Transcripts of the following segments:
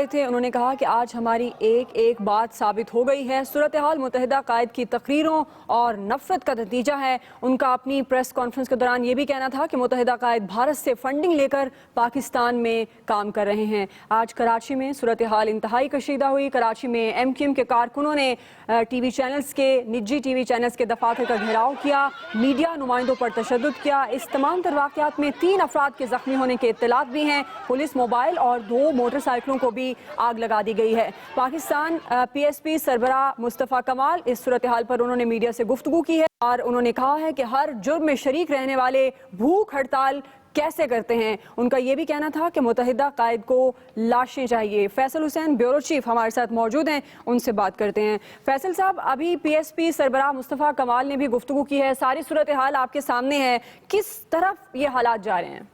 रहे थे। उन्होंने कहा कि आज हमारी एक एक बात साबित हो गई है। सूरत हाल मुत्तहिदा कायद की तकरीरों और नफरत का नतीजा है। उनका अपनी प्रेस कॉन्फ्रेंस के दौरान ये भी कहना था कि मुत्तहिदा कायद भारत से फंडिंग लेकर पाकिस्तान में काम कर रहे हैं। आज कराची में सूरत हाल इंतहाई कशीदा हुई। कराची में MQM के कारकुनों ने टीवी चैनल्स के निजी टीवी चैनल्स के दफातर का घेराव किया, मीडिया नुमाइंदों पर तशद्दुद किया। इस तमाम तर वाक़यात में 3 अफराद के जख्मी होने के इत्तलात भी हैं। पुलिस मोबाइल और 2 मोटरसाइकिलों को भी आग लगा दी गई है। पाकिस्तान PSP सरबराह मुस्तफ़ा कमाल इस सूरत हाल पर उन्होंने मीडिया से गुफ्तगू की है और उन्होंने कहा है कि हर जुर्म में शरीक रहने वाले भूख हड़ताल कैसे करते हैं। उनका यह भी कहना था कि मुत्तहिदा कायद को लाशें चाहिए। फैसल हुसैन ब्यूरो चीफ हमारे साथ मौजूद हैं, उनसे बात करते हैं। फैसल साहब, अभी PSP सरबराह मुस्तफ़ा कमाल ने भी गुफ्तगू की है, सारी सूरत हाल आपके सामने है, किस तरफ ये हालात जा रहे हैं?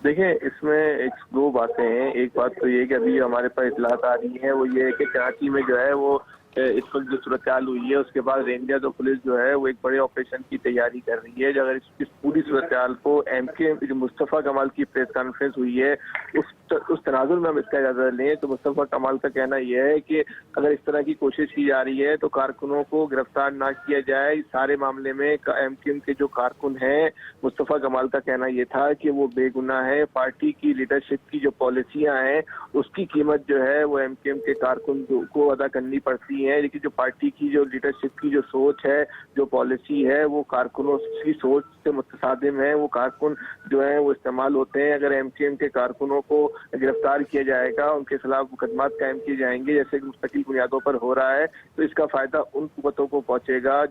देखिए, इसमें 2 बातें हैं। एक बात तो ये कि अभी हमारे पास इत्तलात आ रही है वो ये है कि कराची में जो है वो इस वक्त जो सूरत हाल हुई है उसके बाद रेंजर्स और पुलिस जो है वो एक बड़े ऑपरेशन की तैयारी कर रही है। अगर इस पूरी सूरत हाल को MK जो मुस्तफ़ा कमाल की प्रेस कॉन्फ्रेंस हुई है उस तनाजुर में हम इसका इजाज़ा लें तो मुस्तफ़ा कमाल का कहना यह है कि अगर इस तरह की कोशिश की जा रही है तो कारकुनों को गिरफ्तार ना किया जाए। इस सारे मामले में MQM के जो कारकुन हैं, मुस्तफ़ा कमाल का कहना यह था कि वो बेगुनाह है। पार्टी की लीडरशिप की जो पॉलिसियाँ हैं उसकी कीमत जो है वो MQM के कारकुन को अदा करनी पड़ती है। लेकिन जो पार्टी की जो लीडरशिप की जो सोच है, जो पॉलिसी है, वो कारकुनों की सोच से मुतसादिम है। वो कारकुन जो है वो इस्तेमाल होते हैं। अगर MQM के कारकुनों को गिरफ्तार किया जाएगा, उनके खिलाफ मुकदमा कायम किए जाएंगे जैसे कि मुस्तकिल बुनियादों पर हो रहा है, तो इसका फायदा उन कुव्वतों को पहुंचेगा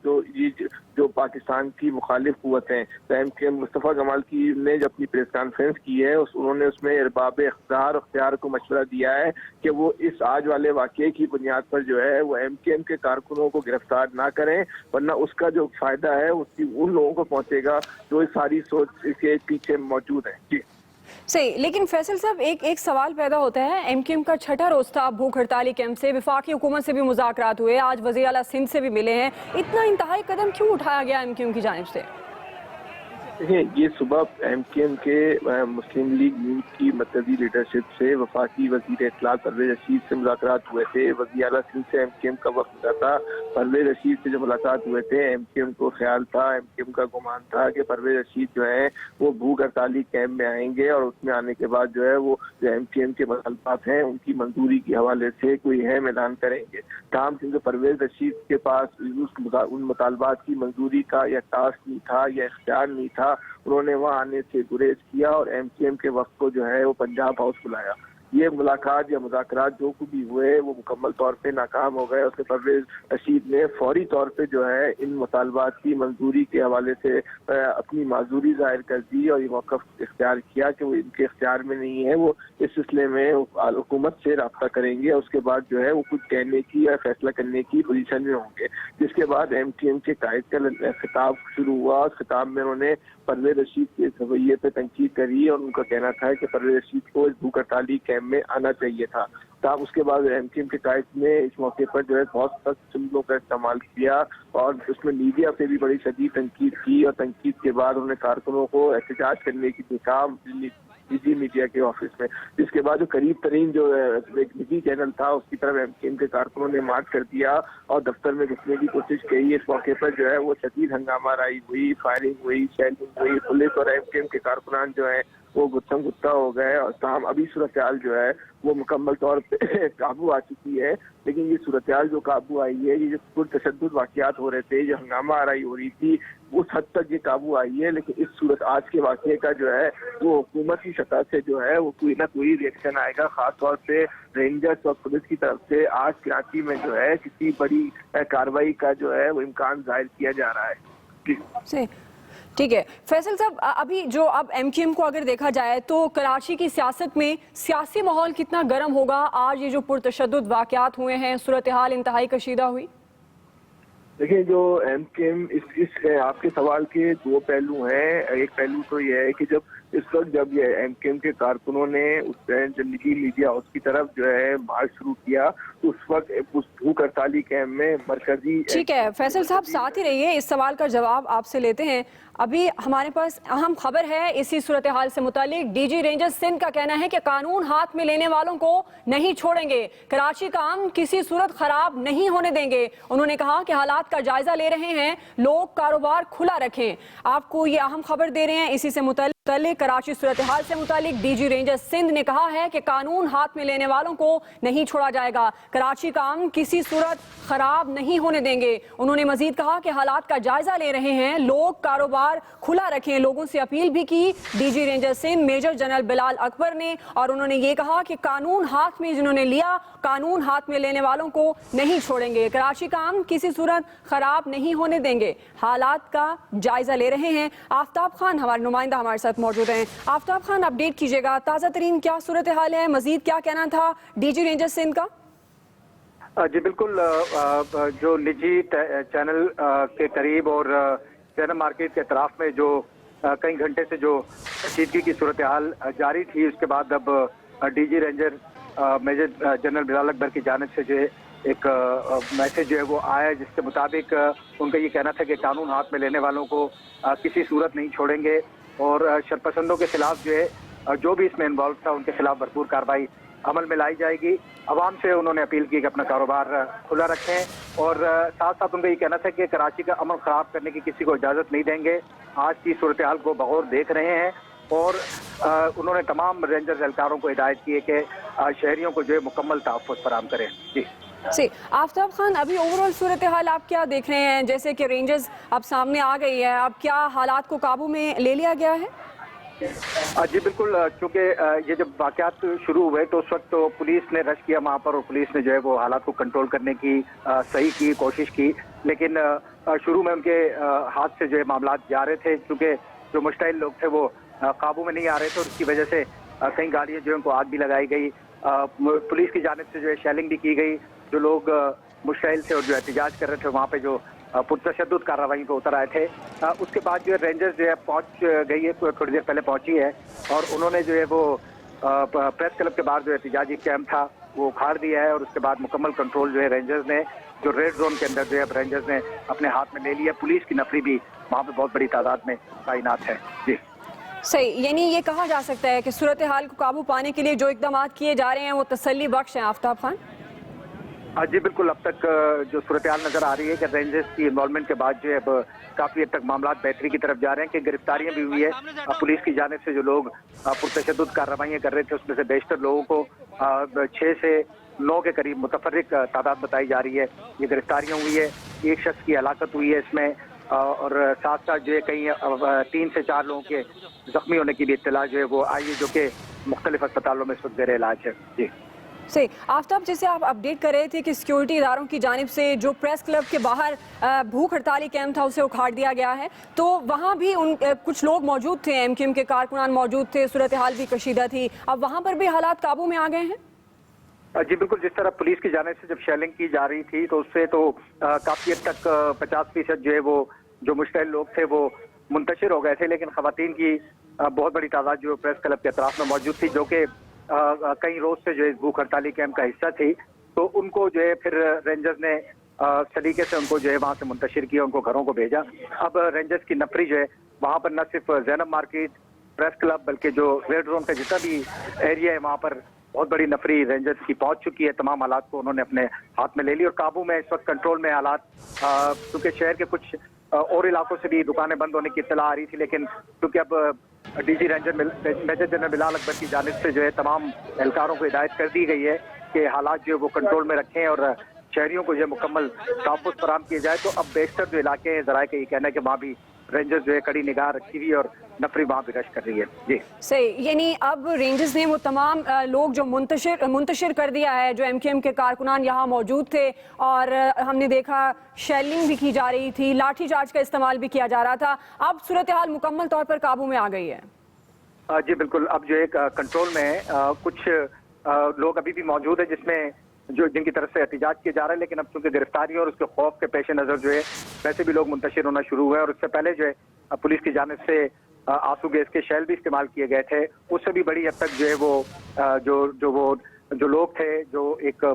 जो पाकिस्तान की मुखालिफ कुव्वत हैं। तो MQM मुस्तफ़ा कमाल की ने जब अपनी प्रेस कॉन्फ्रेंस की है उन्होंने उसमें अरबाब इख्तियार को मशवरा दिया है कि वो इस आज वाले वाक़े की बुनियाद पर जो है वो MQM के कारकुनों को गिरफ्तार ना करें, वरना उसका जो फायदा है उसकी उन लोगों को पहुंचेगा जो इस सारी सोच के पीछे मौजूद है। जी सही, लेकिन फैसल साहब एक सवाल पैदा होता है। MQM का 6ठा रोज था भूख हड़ताली कैंप से, वफाकी हुकूमत से भी मुज़ाकरात हुए, आज वज़ीर आला सिंध से भी मिले हैं। इतना इंतहाई कदम क्यों उठाया गया MQM की जानिब से? देखिए, ये सुबह MQM के मुस्लिम लीग यूथ की मरकजी लीडरशिप से वफाकी वज़ीर इत्तलात परवेज़ रशीद से मुज़ाकरात हुए थे। वज़ीर आला सिंध से MQM का वफ़द मिला था। परवेज़ रशीद से जो मुलाकात हुए थे, MQM को ख्याल था, MQM का गुमान था कि परवेज़ रशीद जो है वो भूख हड़ताली कैंप में आएंगे और उसमें आने के बाद जो है वो जो MQM के मसलबात हैं उनकी मंजूरी के हवाले से कोई अहम ऐलान करेंगे। ताहम क्योंकि परवेज़ रशीद के पास उन मुतालबात की मंजूरी का या टास्क नहीं था या इख्तियार नहीं था, उन्होंने वहां आने से गुरेज किया और MQM के वक्त को जो है वो पंजाब हाउस बुलाया। ये मुलाकात या मुज़ाकरात जो कुछ भी हुए वो मुकम्मल तौर पे नाकाम हो गए। उसके परवेज़ रशीद ने फौरी तौर पे जो है इन मुतालबात की मंजूरी के हवाले से अपनी माजूरी जाहिर कर दी और ये मौक़िफ़ इख्तियार किया कि वो इनके इख्तियार में नहीं है, वो इस सिलसिले में हुकूमत से रब्ता करेंगे। उसके बाद जो है वो कुछ कहने की या फैसला करने की पोजीशन में होंगे। जिसके बाद MQM के कायद का खिताब शुरू हुआ। उस खिताब में उन्होंने परवेज़ रशीद के रवैये पे तनकीद करी और उनका कहना था कि परवेज़ रशीद को इस भूख हड़ताली कैंप में आना चाहिए था। तब उसके बाद MQM के कायद ने इस मौके पर जो है बहुत सख्त जुमलों का इस्तेमाल किया और उसमें मीडिया पे भी बड़ी शदीद तनकीद की और तनकीद के बाद उन्होंने कारकुनों को एहतजाज करने की काम निजी मीडिया के ऑफिस में, जिसके बाद जो करीब तरीन जो एक निजी चैनल था उसकी तरफ MQM के कारकुनों ने मार्च कर दिया और दफ्तर में घुसने की कोशिश की। इस मौके पर जो है वो शदीद हंगामा राई हुई, फायरिंग हुई, शेलिंग हुई। पुलिस और MQM के कारकुनान जो है वो गुत्थम गुत्ता हो गए और ताहम अभी सूरत हाल जो है वो मुकम्मल तौर पे काबू आ चुकी है। लेकिन ये सूरत हाल जो काबू आई है, ये जो पुरतशद्दुद वाक़यात हो रहे थे, जो हंगामा आराई हो रही थी, उस हद तक ये काबू आई है। लेकिन इस आज के वाक़ये का जो है वो हुकूमत की सतह से जो है वो कोई ना कोई रिएक्शन आएगा, खास तौर पे रेंजर्स और पुलिस की तरफ से आज कराची में जो है किसी बड़ी कार्रवाई का जो है वो इम्कान जाहिर किया जा रहा है। ठीक है फैसल साहब, अभी जो अब MQM को अगर देखा जाए तो कराची की सियासत में सियासी माहौल कितना गर्म होगा? आज ये जो पुरतशद्दुद वाक़यात हुए हैं, सूरत हाल इंतहाई कशीदा हुई। देखिए, जो MQM इस आपके सवाल के 2 पहलू हैं। एक पहलू तो यह है कि जब ये MQM के कारकुनों ने उस निजी मीडिया हाउस की तरफ जो है मार्च शुरू किया तो उस वक्त भूख हड़ताली कैंप में मरकजी। ठीक है फैसल साहब, साथ ही रहिए, इस सवाल का जवाब आपसे लेते हैं। अभी हमारे पास अहम खबर है इसी सूरत हाल से मुतालिक। डीजी रेंजर्स सिंध का कहना है कि कानून हाथ में लेने वालों को नहीं छोड़ेंगे, कराची का अमन किसी सूरत खराब नहीं होने देंगे। उन्होंने कहा कि हालात का जायजा ले रहे हैं, लोग कारोबार खुला रखें। आपको ये अहम खबर दे रहे हैं इसी से मुतालिक कराची सूरत हाल से मुतालिक डीजी रेंजर्स सिंध ने कहा है कि कानून हाथ में लेने वालों को नहीं छोड़ा जाएगा, कराची का अमन किसी सूरत खराब नहीं होने देंगे। उन्होंने मजीद कहा कि हालात का जायजा ले रहे हैं, लोग कारोबार खुला रखें। लोगों से अपील भी की DG Rangers Sindh major general Bilal Akbar ने, और उन्होंने ये कहा कि कानून हाथ में जिन्होंने लिया, कानून हाथ में लेने वालों को नहीं छोड़ेंगे, कराची का अमन किसी सूरत खराब नहीं होने देंगे, हालात का जायजा ले रहे हैं। आफ्ताब खान हमारे नुमाइंदा हमारे साथ मौजूद हैं। आफ्ताब खान, अपडेट कीजिएगा, ताज़ा तरीन क्या सूरत हाल है, मजीद क्या कहना था डीजी रेंजर्स सिंध का? जी बिल्कुल, जो निजी चैनल के करीब और चैनल मार्केट के तरफ में जो कई घंटे से जो कशीदगी की सूरत हाल जारी थी, उसके बाद अब DG Ranger major general Bilal Akbar की जानिब से जो एक मैसेज जो है वो आया, जिसके मुताबिक उनका ये कहना था कि कानून हाथ में लेने वालों को किसी सूरत नहीं छोड़ेंगे और शरपसंदों के खिलाफ जो है जो भी इसमें इन्वॉल्व था उनके खिलाफ भरपूर कार्रवाई अमल में लाई जाएगी। अवाम से उन्होंने अपील की कि अपना कारोबार खुला रखें और साथ साथ उनका ये कहना था कि कराची का अमन खराब करने की किसी को इजाज़त नहीं देंगे। आज की सूरत हाल को बगौर देख रहे हैं और उन्होंने तमाम रेंजर्स एहलकारों को हिदायत की है कि शहरियों को जो है मुकम्मल तहफ़्फ़ुज़ फराहम करें। जी से आफ्ताब खान, अभी ओवरऑल सूरत हाल आप क्या देख रहे हैं? जैसे कि रेंजर्स अब सामने आ गई है, अब क्या हालात को काबू में ले लिया गया है? जी बिल्कुल, चूँकि ये जब वाक़यात शुरू हुए तो उस वक्त तो पुलिस ने रश किया वहाँ पर और पुलिस ने जो है वो हालात को कंट्रोल करने की सही की कोशिश की, लेकिन शुरू में उनके हाथ से जो है मामला जा रहे थे, क्योंकि जो मुश्तइल लोग थे वो काबू में नहीं आ रहे थे और उसकी वजह से कई गाड़ियाँ जो है उनको आग भी लगाई गई, पुलिस की जानिब से जो है शेलिंग भी की गई। जो लोग मुश्तइल थे और जो एहतजाज कर रहे थे वहाँ पे जो पुरतशद्दुद कार्रवाई पे उतर आए थे, उसके बाद जो है रेंजर्स जो है पहुँच गई है, थोड़ी देर पहले पहुँची है और उन्होंने जो है वो प्रेस क्लब के बाहर जो एहतजाजी कैंप था वो उखाड़ दिया है और उसके बाद मुकम्मल कंट्रोल जो है रेंजर्स ने, जो रेड जोन के अंदर जो है रेंजर्स ने अपने हाथ में ले लिया। पुलिस की नफरी भी वहाँ पे बहुत बड़ी तादाद में तैनात है। जी सही, यानी ये कहा जा सकता है कि सूरत हाल को काबू पाने के लिए जो इकदाम किए जा रहे हैं वो तसल्ली बख्श हैं। आफ्ताब खान जी बिल्कुल, अब तक जो सूरत हाल नजर आ रही है कि रेंजर्स की इन्वॉल्वमेंट के बाद जो है अब काफी हद तक मामला बेहतरी की तरफ जा रहे हैं कि गिरफ्तारियां भी हुई है। पुलिस की जानिब से जो लोग पुरतशद्दुद कार्रवाइयां कर रहे थे उसमें से बेशतर लोगों को 6 से 9 के करीब मुतफर्रिक तादाद बताई जा रही है। ये गिरफ्तारियां हुई है, एक शख्स की हलाकत हुई है इसमें और साथ साथ जो है कहीं 3 से 4 लोगों के जख्मी होने की भी इत्तला जो है वो आई है, जो कि मुख्तलिफ अस्पतालों में इस वक्त ज़ेर इलाज है। जी से आफ्ताब, जैसे आप अपडेट कर रहे थे कि सिक्योरिटी इदारों की जानिब से जो प्रेस क्लब के बाहर भूख हड़ताली कैंप था उसे उखाड़ दिया गया है, तो वहाँ भी कुछ लोग मौजूद थे, एमक्यूएम के कारकुनान मौजूद थे, सूरत हाल भी कशीदा थी, अब वहाँ पर भी हालात काबू में आ गए हैं? जी बिल्कुल, जिस तरह पुलिस की जानिब से जब शेलिंग की जा रही थी तो उससे तो काफी हद तक 50% जो है वो जो मुश्तइल लोग थे वो मुंतशिर हो गए थे, लेकिन खवातीन की बहुत बड़ी तादाद जो प्रेस क्लब के अतराफ में मौजूद थी, जो कि कई रोज से जो है भूख हड़ताली कैंप का हिस्सा थी, तो उनको जो है फिर रेंजर्स ने सलीके से उनको जो है वहाँ से मुंतशिर किया, उनको घरों को भेजा। अब रेंजर्स की नफरी जो है वहाँ पर न सिर्फ ज़ैनब मार्केट, प्रेस क्लब, बल्कि जो रेड जोन का जितना भी एरिया है वहाँ पर बहुत बड़ी नफरी रेंजर्स की पहुंच चुकी है। तमाम हालात को उन्होंने अपने हाथ में ले ली और काबू में इस वक्त कंट्रोल में हालात, क्योंकि शहर के कुछ और इलाकों से भी दुकानें बंद होने की इत्तला आ रही थी, लेकिन क्योंकि अब DG Ranger major general Bilal Akbar की जानिब से जो है तमाम एहलकारों को हिदायत कर दी गई है कि हालात जो है वो कंट्रोल में रखें और शहरियों को जो है मुकम्मल तहफ़्फ़ुज़ फराहम किया जाए। तो अब बेशतर जो इलाके हैं ज़राए का ये कहना है कि वहाँ भी रेंजर्स जो है कड़ी निगाह रखी हुई और नफरी वहाँ भी रश कर रही है। जी सही, यानी अब रेंजर्स ने वो तमाम लोग जो मुंतशिर कर दिया है, जो एमक्यूएम के कारकुनान यहाँ मौजूद थे और हमने देखा शेलिंग भी की जा रही थी, लाठी चार्ज का इस्तेमाल भी किया जा रहा था, अब सूरत हाल मुकम्मल तौर पर काबू में आ गई है? जी बिल्कुल, अब जो एक कंट्रोल में कुछ लोग अभी भी मौजूद है जिसमें जो जिनकी तरफ से एहतजाज किया जा रहा है, लेकिन अब चूंकि गिरफ्तारी और उसके खौफ के पेश नज़र जो है वैसे भी लोग मुंतशिर होना शुरू हुए और उससे पहले जो है पुलिस की जानिब से आंसू गैस के शेल भी इस्तेमाल किए गए थे। उससे भी बड़ी हद तक जो है वो जो लोग थे जो एक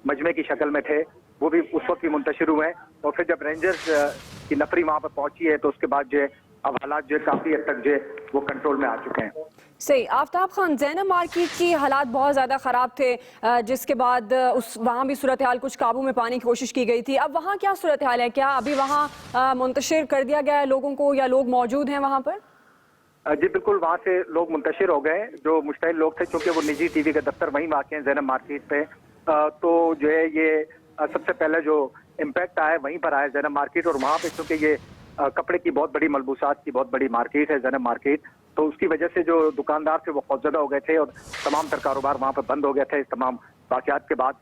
मजमे की शक्ल में थे वो भी उस वक्त भी मुंतशिर हुए हैं। और फिर जब रेंजर्स की नफरी वहां पर पहुंची है तो उसके बाद जो है अब हालात जो है काफी हद तक जो है वो कंट्रोल में आ चुके हैं। सही। आफ्ताब खान, ज़ैनब मार्केट की हालात बहुत ज़्यादा ख़राब थे, जिसके बाद वहाँ भी सूरत हाल कुछ काबू में पाने की कोशिश की गई थी। अब वहाँ क्या सूरत हाल है? क्या अभी वहाँ मुंतशिर कर दिया गया है लोगों को, या लोग मौजूद हैं वहाँ पर? जी बिल्कुल, वहाँ से लोग मुंतशिर हो गए। जो मुश्तहिल लोग थे, चूंकि वो निजी टीवी का दफ्तर वहीं वाक़ है ज़ैनब मार्केट पे, तो जो है ये सबसे पहले जो इम्पैक्ट आया वहीं पर आया ज़ैनब मार्केट। और वहाँ पे चूंकि ये कपड़े की बहुत बड़ी मलबूसात की बहुत बड़ी मार्केट है ज़ैनब मार्केट, तो उसकी वजह से जो दुकानदार थे वो खौफजदा हो गए थे और तमाम तर कारोबार वहाँ पर बंद हो गया था। इस तमाम वाक़यात के बाद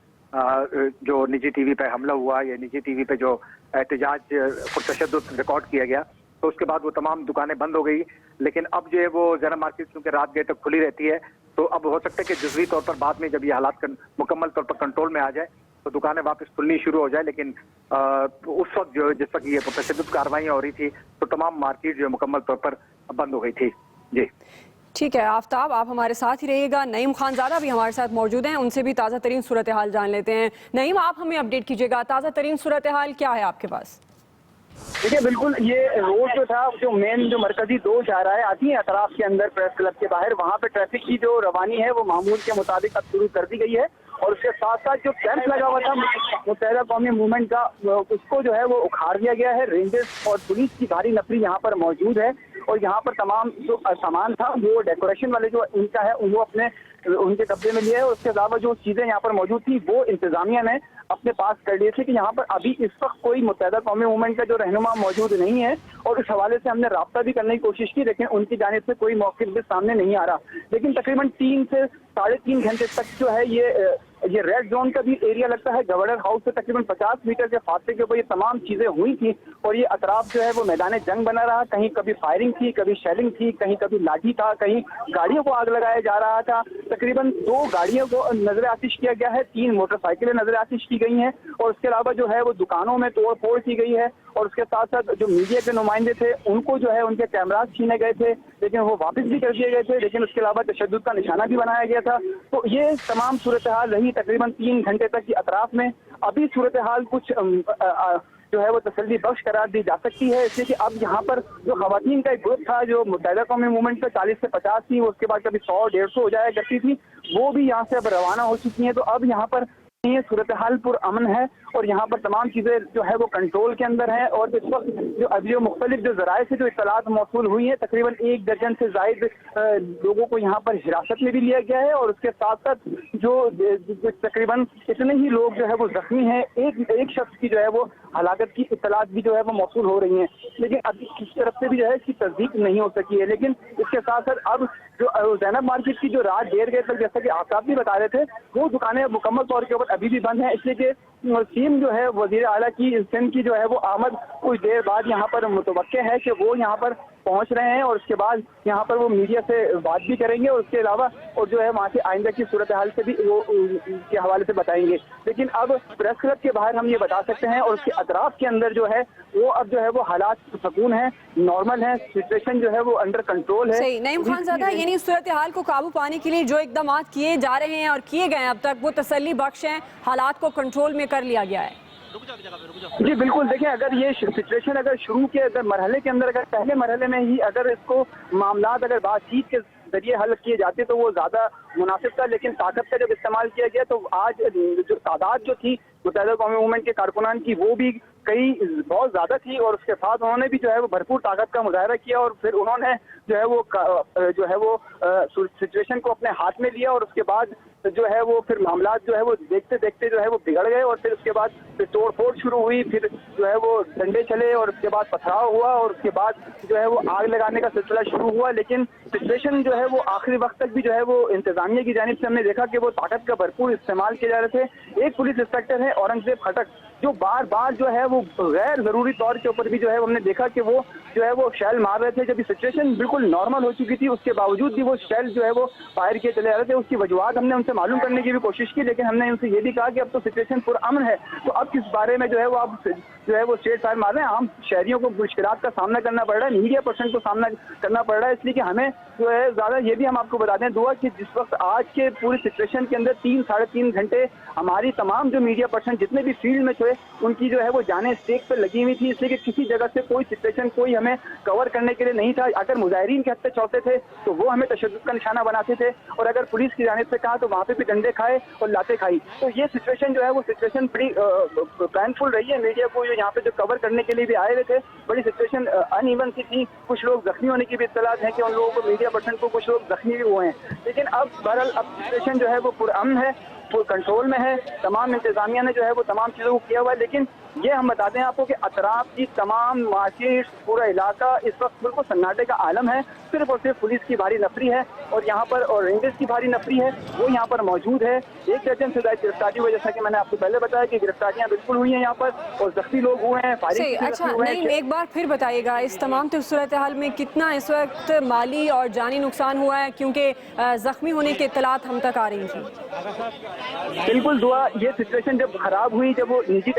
जो निजी टीवी पे हमला हुआ या निजी टीवी पे जो एहतजाज पुरतशद्दुद रिकॉर्ड किया गया, तो उसके बाद वो तमाम दुकानें बंद हो गई। लेकिन अब जो है वो ज़ैनब मार्केट क्योंकि रात गए तक खुली रहती है, तो अब हो सकता है कि जुज़वी तौर पर बाद में जब ये हालात मुकम्मल तौर पर कंट्रोल में आ जाए तो दुकानें वापस खुलनी शुरू हो जाए। लेकिन उस वक्त जो जिस वक्त ये पुरतशद्दुद कार्रवाइयाँ हो रही थी तो तमाम मार्केट जो है मुकम्मल तौर पर बंद हो गई थी। जी ठीक है आफ्ताब, आप हमारे साथ ही रहिएगा। नईम खानज़ादा भी हमारे साथ मौजूद हैं, उनसे भी ताज़ा तरीन सूरत हाल जान लेते हैं। नईम, आप हमें अपडेट कीजिएगा, ताज़ा तरीन सूरत हाल क्या है आपके पास? देखिए बिल्कुल, ये रोड जो था, जो मेन जो मरकजी दो शाहराहें आती हैं अतराफ के अंदर प्रेस क्लब के बाहर, वहाँ पे ट्रैफिक की जो रवानी है वो मामूल के मुताबिक अब शुरू कर दी गई है। और उसके साथ साथ जो कैंप लगा हुआ था मुत्तहिदा कौमी मूवमेंट का, उसको जो है वो उखाड़ दिया गया है। रेंजर्स और पुलिस की भारी नफरी यहाँ पर मौजूद है और यहाँ पर तमाम जो सामान था वो डेकोरेशन वाले जो इनका है वो अपने उनके कब्जे में लिया है। उसके अलावा जो चीजें यहाँ पर मौजूद थी वो इंतजामिया ने अपने पास कर लिए थे कि यहाँ पर अभी इस वक्त कोई मुत्तहिदा कौमी मूवमेंट का जो रहनुमा मौजूद नहीं है। और इस हवाले से हमने राब्ता भी करने की कोशिश की, लेकिन उनकी जानिब से कोई मौक़िफ़ भी सामने नहीं आ रहा। लेकिन तकरीबन 3 से 3.5 घंटे तक जो है ये रेड जोन का भी एरिया लगता है। गवर्नर हाउस से तकरीबन 50 मीटर के फासले के ऊपर ये तमाम चीजें हुई थी और ये अतराफ जो है वो मैदान जंग बना रहा। कहीं कभी फायरिंग थी, कभी शेलिंग थी, कहीं कभी लाठी था, कहीं गाड़ियों को आग लगाया जा रहा था। तकरीबन 2 गाड़ियों को नजर आतिश किया गया है, 3 मोटरसाइकिलें नजर आतिश की गई हैं और उसके अलावा जो है वो दुकानों में तोड़ फोड़ की गई है। और उसके साथ साथ जो मीडिया के नुमाइंदे थे उनको जो है उनके कैमरास छीने गए थे, लेकिन वो वापस भी कर दिए गए थे। लेकिन उसके अलावा तशद्दुद का निशाना भी बनाया गया था। तो ये तमाम सूरत हाल रही तकरीबन 3 घंटे तक की अतराफ में। अभी सूरत हाल कुछ जो है वो तसल्ली बख्श करार दी जा सकती है, इसलिए कि अब यहाँ पर जो खवातीन का एक ग्रुप था जो मुत्तहिदा कौमी मूवमेंट पे 40 से 50 थी, उसके बाद कभी 100-150 हो जाया करती थी, वो भी यहाँ से अब रवाना हो चुकी हैं। तो अब यहाँ पर ये सूरत हाल पुरअमन है और यहाँ पर तमाम चीज़ें जो है वो कंट्रोल के अंदर है। और इस वक्त जो अभी मुख्तलिफ जो ज़राए से जो इत्तलात मौसूल हुई है, तकरीबन 1 दर्जन से ज़ायद लोगों को यहाँ पर हिरासत में भी लिया गया है। और उसके साथ साथ जो तकरीबन इतने ही लोग जो है वो जख्मी हैं। एक शख्स की जो है वो हलाकत की इत्तलात भी जो है वो मौसूल हो रही हैं, लेकिन अभी किसी तरफ से भी जो है इसकी तस्दीक नहीं हो सकी है। लेकिन इसके साथ साथ अब जो ज़ैनब मार्केट की जो रात 1:30 बजे तक, जैसा कि आप भी बता रहे थे, वो दुकानें मुकम्मल तौर के ऊपर अभी भी बंद है, इसलिए कि टीम जो है वज़ीर आला की सिंध की जो है वो आमद कुछ देर बाद यहाँ पर मुतवक्के है कि वो यहाँ पर पहुँच रहे हैं और उसके बाद यहाँ पर वो मीडिया से बात भी करेंगे और उसके अलावा और जो है वहाँ से आइंदा की सूरत हाल से भी वो के हवाले से बताएंगे। लेकिन अब प्रेस क्लब के बाहर हम ये बता सकते हैं और उसके अतराफ के अंदर जो है वो अब जो है वो हालात सुकून है, नॉर्मल है, सिचुएशन जो है वो अंडर कंट्रोल है। सही। नईम खानज़ादा, यानी सूरत हाल को काबू पाने के लिए जो इक़दाम किए जा रहे हैं और किए गए हैं अब तक, वो तसल्ली बख्श हैं, हालात को कंट्रोल में कर लिया गया है? जी बिल्कुल, देखिए अगर ये सिचुएशन अगर शुरू के अगर मरहले के अंदर, अगर पहले मरहले में ही अगर इसको मामलात अगर बातचीत के जरिए हल किए जाते तो वो ज़्यादा मुनासिब था। लेकिन ताकत का जब इस्तेमाल किया गया तो आज जो तादाद जो थी मुत्तहिदा कौमी मूवमेंट के कारकुनान की वो भी बहुत ज़्यादा थी और उसके साथ उन्होंने भी जो है वो भरपूर ताकत का मुजाहरा किया और फिर उन्होंने जो है वो सिचुएशन को अपने हाथ में लिया। और उसके बाद जो है वो फिर मामलात जो है वो देखते देखते जो है वो बिगड़ गए और फिर उसके बाद फिर तोड़ फोड़ शुरू हुई, फिर जो है वो डंडे चले और उसके बाद पथराव हुआ और उसके बाद जो है वो आग लगाने का सिलसिला शुरू हुआ। लेकिन सिचुएशन जो है वो आखिरी वक्त तक भी जो है वो इंतजामिया की जानिब से हमने देखा कि वो ताकत का भरपूर इस्तेमाल किए जा रहे थे। एक पुलिस इंस्पेक्टर है औरंगजेब खटक, जो बार बार जो है वो गैर जरूरी तौर के ऊपर भी जो है हमने देखा कि वो जो है वो शैल मार रहे थे। जब ये सिचुएशन बिल्कुल बिल्कुल नॉर्मल हो चुकी थी, उसके बावजूद भी वो शेल जो है वो फायर किए चले जा रहे थे। उसकी वजूहत हमने उनसे मालूम करने की भी कोशिश की, लेकिन हमने उनसे ये भी कहा कि अब तो सिचुएशन पुरअमन है, तो अब किस बारे में जो है वो आप जो है वो स्ट्रेट फायर मार रहे हैं। आम शहरियों को मुश्किलात का सामना करना पड़ रहा है, मीडिया पर्सन को सामना करना पड़ रहा है, इसलिए कि हमें जो है ज़्यादा ये भी हम आपको बता दें दुआ कि जिस वक्त आज के पूरी सिचुएशन के अंदर 3-3.5 घंटे हमारी तमाम जो मीडिया पर्सन जितने भी फील्ड में थे उनकी जो है वो जानें स्टेक पर लगी हुई थी, इसलिए कि किसी जगह से कोई सिचुएशन कोई हमें कवर करने के लिए नहीं था। अगर मुजाहिरीन के हत्थे चौथे थे तो वो हमें तशद्दुद का निशाना बनाते थे, और अगर पुलिस की जानिब से कहा तो वहाँ पे भी डंडे खाए और लाते खाई। तो ये सिचुएशन जो है वो सिचुएशन बड़ी पेनफुल रही है। मीडिया को जो यहाँ पे जो कवर करने के लिए भी आए हुए थे, बड़ी सिचुएशन अनइवन सी थी। कुछ लोग जख्मी होने की भी इत्तलात है कि उन लोगों को मीडिया पर्सन को कुछ लोग जख्मी भी हुए हैं, लेकिन अब बहरहाल अब सिचुएशन जो है वो पुरअमन है, कंट्रोल में है। तमाम इंतजामिया ने जो है वो तमाम चीज़ों को किया हुआ है, लेकिन ये हम बताते हैं आपको कि अतराफ की तमाम मार्केट पूरा इलाका इस वक्त बिल्कुल सन्नाटे का आलम है। सिर्फ और सिर्फ पुलिस की भारी नफरी है और यहाँ पर और रेंजर्स की भारी नफरी है, वो यहाँ पर मौजूद है। 1 दर्जन से ज्यादा गिरफ्तारी हुई, जैसा कि मैंने आपको पहले बताया कि गिरफ्तारियां बिल्कुल हुई हैं यहाँ पर, और जख्मी लोग हुए हैं, फायरिंग के अच्छा, हुए हैं। नहीं, एक बार फिर बताइएगा इस तमाम सूरत हाल में कितना इस वक्त माली और जानी नुकसान हुआ है, क्योंकि जख्मी होने की इत्तलात हम तक आ रही थी। बिल्कुल दुआ, ये सिचुएशन जब खराब हुई, जब वो निजी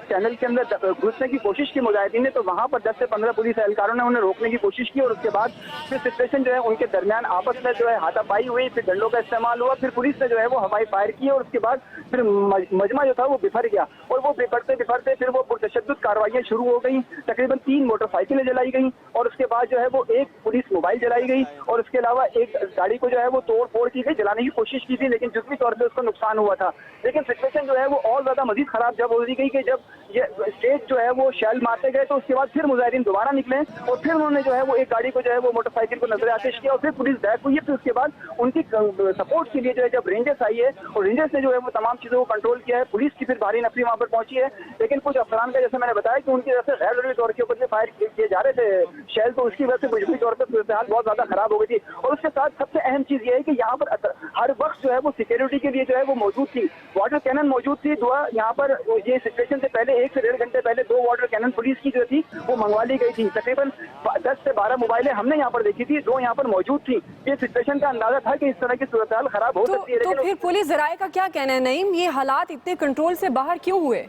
चैनल के अंदर घुसने की कोशिश की मुजाहिदीन ने, तो वहाँ पर 10 से 15 पुलिस एहलकारों ने उन्हें रोकने की कोशिश की, और उसके बाद फिर सिचुएशन जो है उनके दरमियान आपस में जो है हाथापाई हुई, फिर डंडों का इस्तेमाल हुआ, फिर पुलिस ने जो है वो हवाई फायर की, और उसके बाद फिर मजमा जो था वो बिफर गया, और वो बिफरते बिफरते फिर वो पुरतशद्दुद कार्रवाइयाँ शुरू हो गई। तकरीबन 3 मोटरसाइकिलें जलाई गई, और उसके बाद जो है वो 1 पुलिस मोबाइल जलाई गई, और उसके अलावा एक गाड़ी को जो है वो तोड़ फोड़ की गई, जलाने की कोशिश की थी, लेकिन जुज़वी तौर पर उसको नुकसान हुआ था। लेकिन सिचुएशन जो है वो और ज्यादा मजीद खराब जब हो गई कि जब ये स्टेज जो है वो शेल मारते गए, तो उसके बाद फिर मुजाहिरीन दोबारा निकले, और फिर उन्होंने जो है वो एक गाड़ी को जो है वो मोटरसाइकिल को नजर आतिश किया, और फिर पुलिस बैक हुई है। फिर उसके बाद उनकी सपोर्ट के लिए जो है जब रेंजर्स आई है, और रेंजर्स ने जो है वो तमाम चीजों को कंट्रोल किया है, पुलिस की फिर भारी नफरी वहाँ पर पहुंची है। लेकिन कुछ अफसरान का, जैसे मैंने बताया कि उनकी वजह से गैर जरूरी तौर के ऊपर फायर किए जा रहे थे शेल, तो उसकी वजह से बुजुर्गी तौर पर सूरत हाल बहुत ज्यादा खराब हो गई थी। और उसके साथ सबसे अहम चीज ये है कि यहाँ पर हर वक्त जो है वो सिक्योरिटी के लिए जो है वो मौजूद थी, वाटर कैनन मौजूद थी। दुआ यहाँ पर ये सिचुएशन से पहले 1 से 1.5 घंटे पहले 2 वाटर कैनन पुलिस की जो थी वो मंगवा ली गई थी। तकरीबन 10 से 12 मोबाइलें हमने यहाँ पर देखी थी, 2 यहाँ पर मौजूद थी। ये सिचुएशन का अंदाजा था कि इस तरह की सूरत हाल खराब हो सकती है। तो फिर पुलिस ज़राए का क्या कहना है नईम, ये हालात इतने कंट्रोल से बाहर क्यों हुए?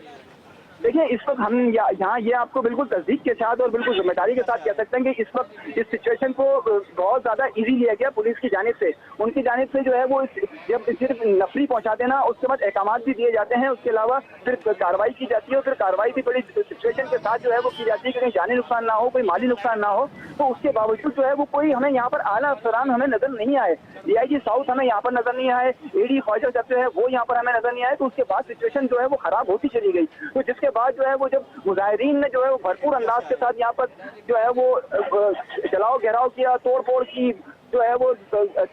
देखिए, इस वक्त हम यहाँ ये आपको बिल्कुल तस्दीक के साथ और बिल्कुल जिम्मेदारी के साथ कह सकते हैं कि इस वक्त इस सिचुएशन को बहुत ज़्यादा इजी लिया गया पुलिस की जानिब से। उनकी जानिब से जो है वो जब सिर्फ नफरी पहुँचाते ना, उसके बाद अहकामात भी दिए जाते हैं, उसके अलावा फिर कार्रवाई की जाती है, और फिर कार्रवाई भी बड़ी सिचुएशन के साथ जो है वो की जाती है कि कहीं जानी नुकसान ना हो, कोई माली नुकसान ना हो। तो उसके बावजूद जो है वो कोई हमें यहाँ पर आला अफसरान हमें नजर नहीं आए, DIG साउथ हमें यहाँ पर नजर नहीं आए, AD ख्वाजा जब जो है वो यहाँ पर हमें नजर नहीं आए। तो उसके बाद सिचुएशन जो है वो खराब होती चली गई। तो जिसके बाद जो है वो जब मुजाहिरीन ने जो है वो भरपूर अंदाज के साथ यहाँ पर जो है वो जलाओ घेराव किया, तोड़ फोड़ की, जो है वो